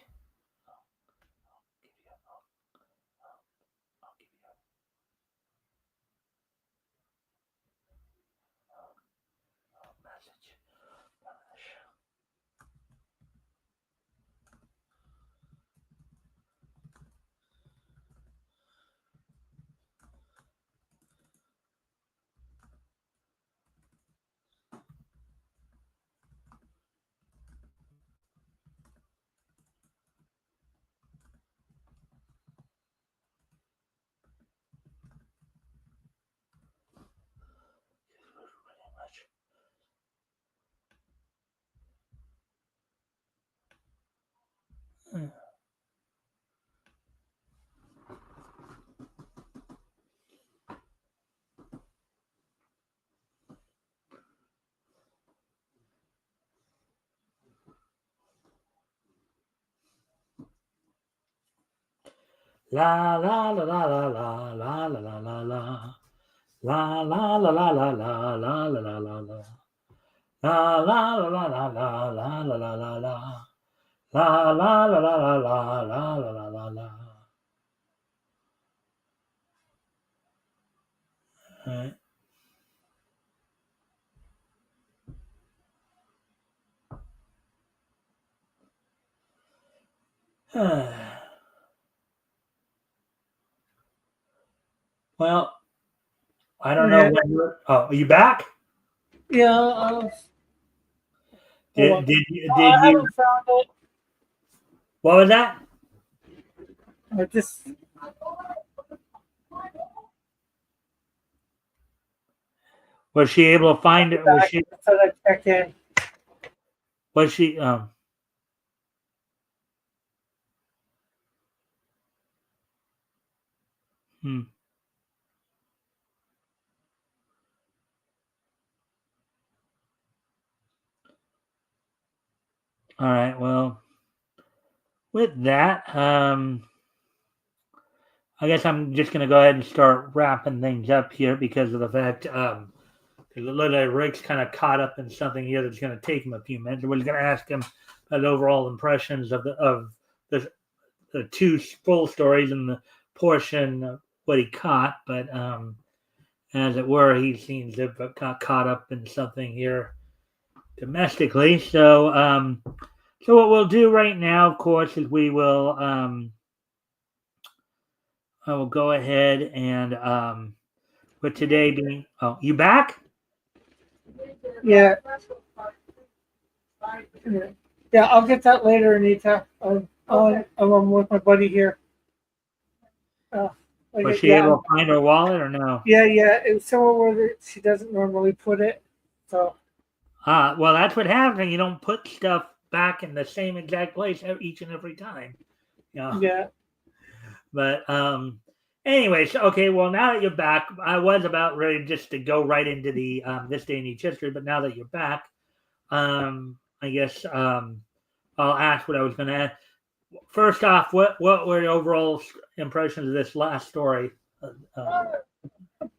La la la la la la la la la la la. La la la la la la la la la la la. La la la la la la la la la la la. La la la la la la la la la la la. All right. Well, I don't know Yeah, when you're. Oh, are you back? yeah. Hold on. Did I you? haven't found it. What was that? I just Was she able to find it? Was back. she? I said I check in. Was she? Hmm. All right. Well, with that, I guess I'm just going to go ahead and start wrapping things up here because of the fact, because it looked like Rick's kind of caught up in something here that's going to take him a few minutes. We're going to ask him about overall impressions of the two full stories and the portion of what he caught, but as it were, he seems to have got caught up in something here domestically. So what we'll do right now, of course, is I will go ahead and with today being, oh, you back? Yeah. Yeah, I'll get that later, Anita. I'm with my buddy here. Was she Yeah, able to find her wallet or no? yeah. It's somewhere where she doesn't normally put it. So. Well, that's what happens when you don't put stuff back in the same exact place each and every time. Yeah. But anyways, okay. Well, now that you're back, I was about ready just to go right into the this day in each history. But now that you're back, I guess I'll ask what I was going to ask. First off, what were your overall impressions of this last story?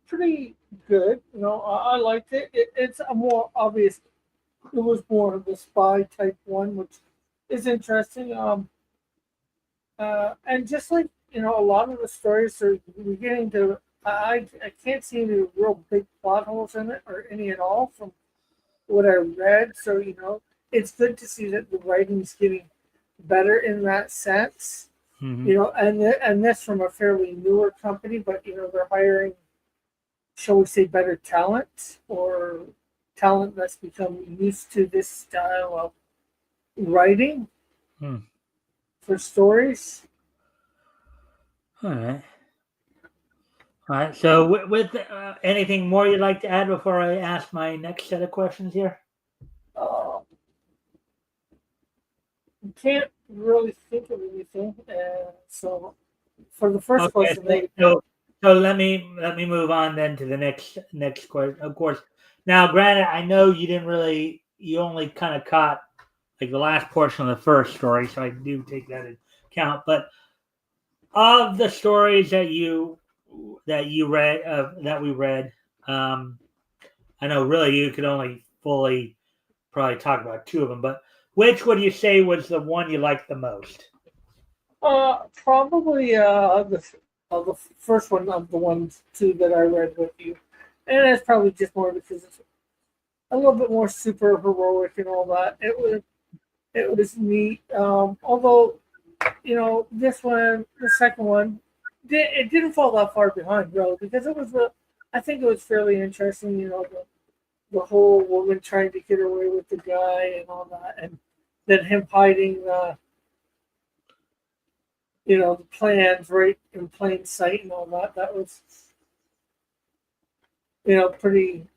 Pretty good. I liked it. It's a more obvious. It was more of the spy type one, which is interesting. And just like a lot of the stories are beginning to. I can't see any real big plot holes in it or any at all from what I read. So it's good to see that the writing's getting better in that sense. Mm-hmm. And this from a fairly newer company, but they're hiring, shall we say, better talent or talent that's become used to this style of writing for stories. All right. All right. So, with anything more you'd like to add before I ask my next set of questions here? Can't really think of anything. So, for the first Okay. question, So let me move on then to the next question. Of course. Now, granted, I know you only kind of caught like the last portion of the first story, so I do take that into account. But of the stories that you read that we read, I know really you could only fully probably talk about two of them, but which would you say was the one you liked the most? probably the first one of the ones two that I read with you, and it's probably just more because it's a little bit more super heroic and all that. It was neat. Although this one, the second one, it didn't fall that far behind, really, because I think it was fairly interesting. The whole woman trying to get away with the guy and all that, and then him hiding the plans right in plain sight and all that. That was pretty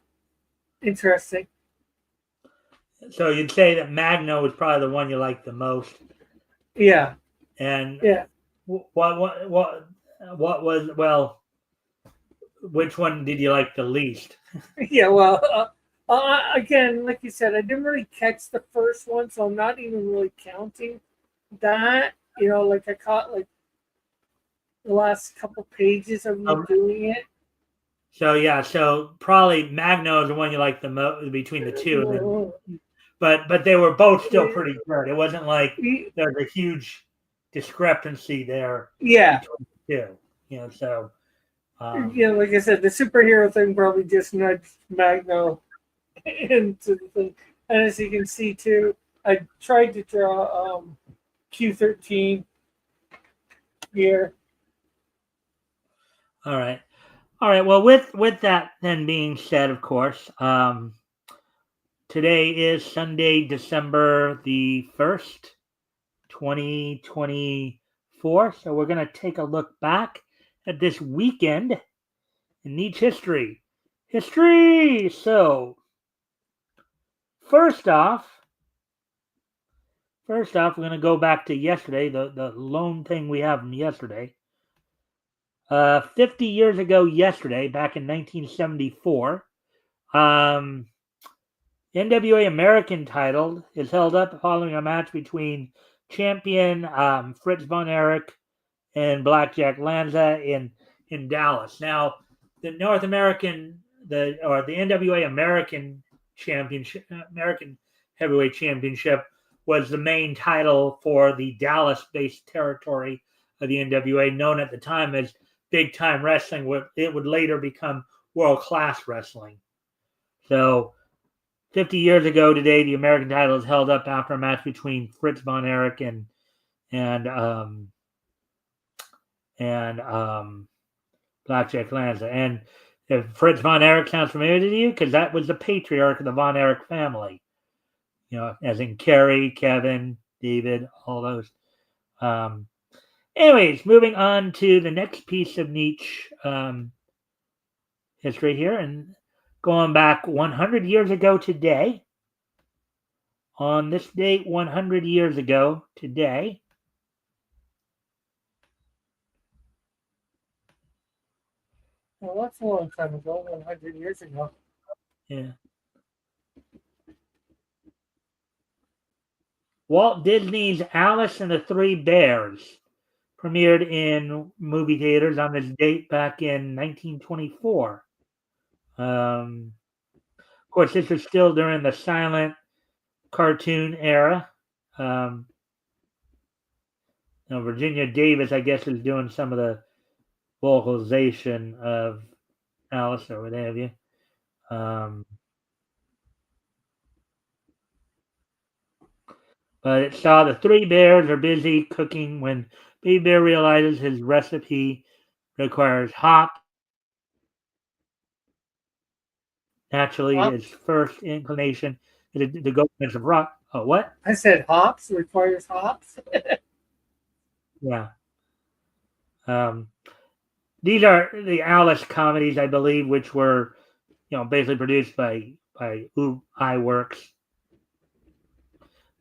interesting. So you'd say that Magno was probably the one you liked the most. Yeah. And yeah. What was which one did you like the least? Yeah. Well, again, like you said, I didn't really catch the first one, so I'm not even really counting that. Like I caught like the last couple pages of me doing it. So probably Magno is the one you like the most between the two. But they were both still pretty good. It wasn't like there's a huge discrepancy there. Yeah. Between the two. So. Like I said, the superhero thing probably just nudged Magno into the thing. And as you can see too, I tried to draw Q13 here. All right. Well, with that then being said, of course, today is Sunday, December the 1st, 2024. So we're going to take a look back at this weekend in Nietzsche history. So, first off, First off, we're going to go back to yesterday, the lone thing we have from yesterday. 50 years ago yesterday, back in 1974, NWA American title is held up following a match between champion Fritz von Erich and Blackjack Lanza in Dallas. Now, the North American the NWA American Championship, American Heavyweight Championship, was the main title for the Dallas-based territory of the NWA, known at the time as Big Time Wrestling. It would later become World Class Wrestling. So, 50 years ago today, the American title is held up after a match between Fritz von Erich and Blackjack Lanza. And if Fritz von Erich sounds familiar to you, because that was the patriarch of the von Erich family, as in Kerry, Kevin, David, all those. Anyways, moving on to the next piece of niche history here, and going back 100 years ago today, on this date 100 years ago today, Well, that's a long time ago, 100 years ago. yeah, Walt Disney's Alice and the Three Bears premiered in movie theaters on this date back in 1924. Of course, this is still during the silent cartoon era. Virginia Davis, I guess, is doing some of the vocalization of Alice or what have you. But it saw the three bears are busy cooking when Baby Bear realizes his recipe requires hops. Naturally, his first inclination is to go with some rock. Oh, what? I said hops requires hops. Yeah. These are the Alice comedies, I believe, which were, basically produced by iWorks.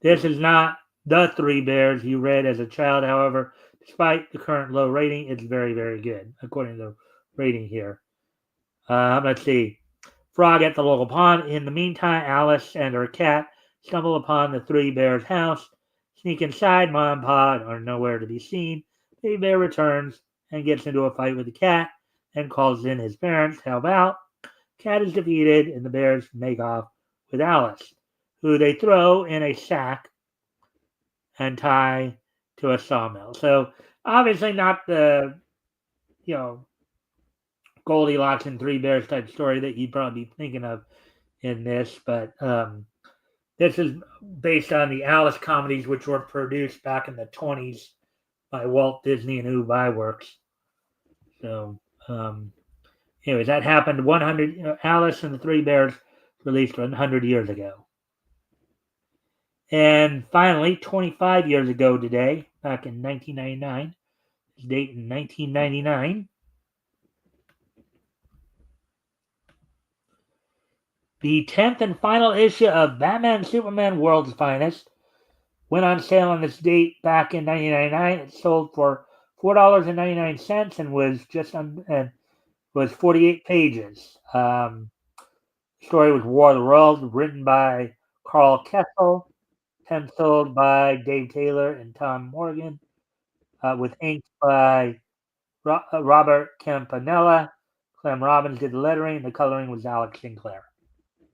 This is not the Three Bears you read as a child. However, despite the current low rating, it's very, very good, according to the rating here. Let's see. Frog at the local pond. In the meantime, Alice and her cat stumble upon the Three Bears' house. Sneak inside. Mom and Pa are nowhere to be seen. Baby Bear returns and gets into a fight with the cat and calls in his parents to help out. Cat is defeated, and the bears make off with Alice, who they throw in a sack and tie to a sawmill. So obviously not the, Goldilocks and Three Bears type story that you'd probably be thinking of in this, but this is based on the Alice comedies, which were produced back in the 20s by Walt Disney and iWorks. So, anyways, that happened 100. Alice and the Three Bears released 100 years ago. And finally, 25 years ago today, back in 1999, this date in 1999, the 10th and final issue of Batman and Superman World's Finest went on sale on this date back in 1999. It sold for $4.99 and was 48 pages. The story was War of the Worlds, written by Carl Kessel, penciled by Dave Taylor and Tom Morgan, with ink by Robert Campanella. Clem Robbins did the lettering, and the coloring was Alex Sinclair.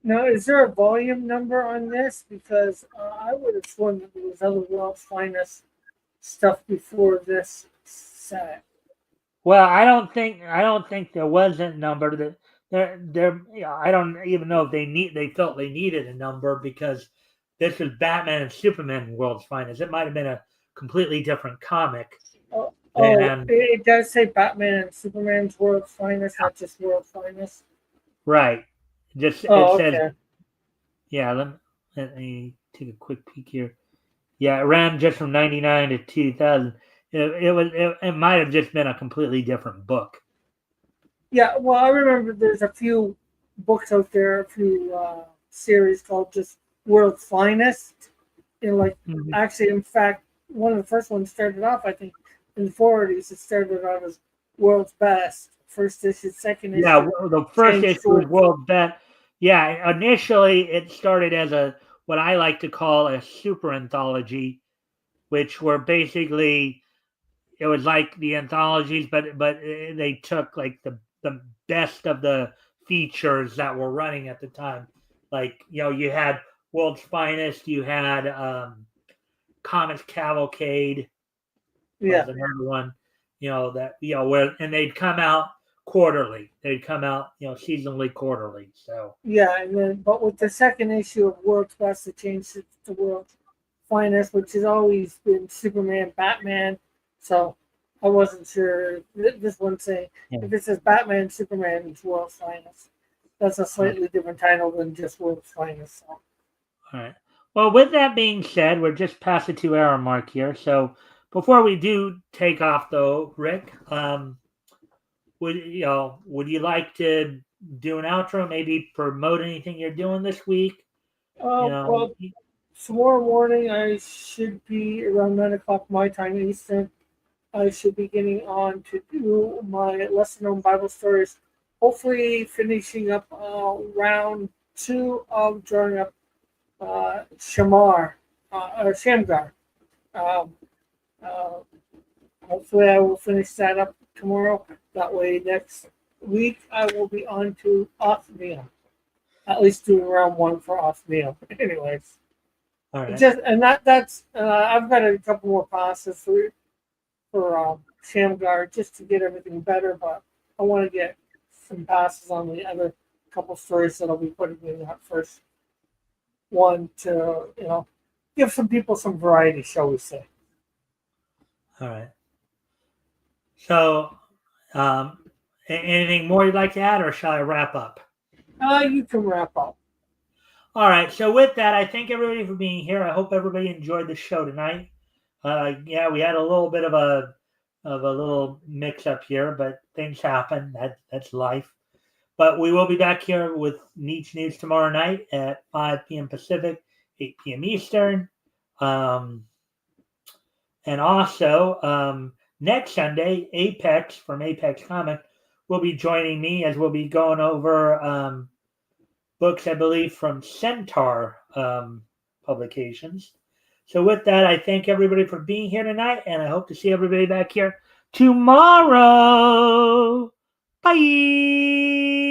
Now, is there a volume number on this? Because I would have sworn that there was other World's Finest stuff before this set. Well, I don't think there was a number that I don't even know if they felt they needed a number, because this was Batman and Superman World's Finest. It might have been a completely different comic. It does say Batman and Superman's World's Finest, not just World's Finest. Right. It says, okay. Yeah, let me take a quick peek here. Yeah, it ran just from 99 to 2000. It might have just been a completely different book. Yeah, well, I remember there's a few books out there, a few series called just World's Finest. Like Mhm. actually, in fact, one of the first ones started off, I think, in the 40s. It started out as World's Best. First issue, second Yeah, issue the first changed issue to was it. World Bet. Yeah, initially it started as a what I like to call a super anthology, which were basically it was like the anthologies, but they took like the best of the features that were running at the time. Like you had World's Finest, you had Comics Cavalcade was Yeah, another one. That where and they'd come out quarterly. They'd come out seasonally quarterly. So yeah, and then but with the second issue of World's Best, it changed it to World's Finest, which has always been Superman, Batman. So I wasn't sure. This one saying yeah. if it says Batman, Superman, it's World's Finest. That's a All slightly different title than just World's Finest. So. right. Well, with that being said, we're just past the 2 hour mark here. So before we do take off, though, Rick, would you like to do an outro? Maybe promote anything you're doing this week? You know, Well, tomorrow morning I should be around 9 o'clock my time Eastern. I should be getting on to do my lesser known Bible stories. Hopefully, finishing up round two of drawing up or Shamgar. Um, uh, Hopefully, I will finish that up tomorrow. That way, next week I will be on to Othniel. At least doing round one for Othniel. Anyways, all right. just and that's I've got a couple more passes for Shamgar just to get everything better, but I want to get some passes on the other couple stories that I'll be putting in that first one to give some people some variety, shall we say? All right. So, um, anything more you'd like to add, or shall I wrap up? You can wrap up. All right. So with that, I thank everybody for being here. I hope everybody enjoyed the show tonight. Yeah, we had a little bit of a little mix up here, but things happen. That's life. But we will be back here with Neach News tomorrow night at 5 p.m. Pacific, 8 p.m. Eastern. Um, and also, next Sunday, Apex from Apex Comic will be joining me as we'll be going over books, I believe, from Centaur publications. So, with that, I thank everybody for being here tonight, and I hope to see everybody back here tomorrow. Bye.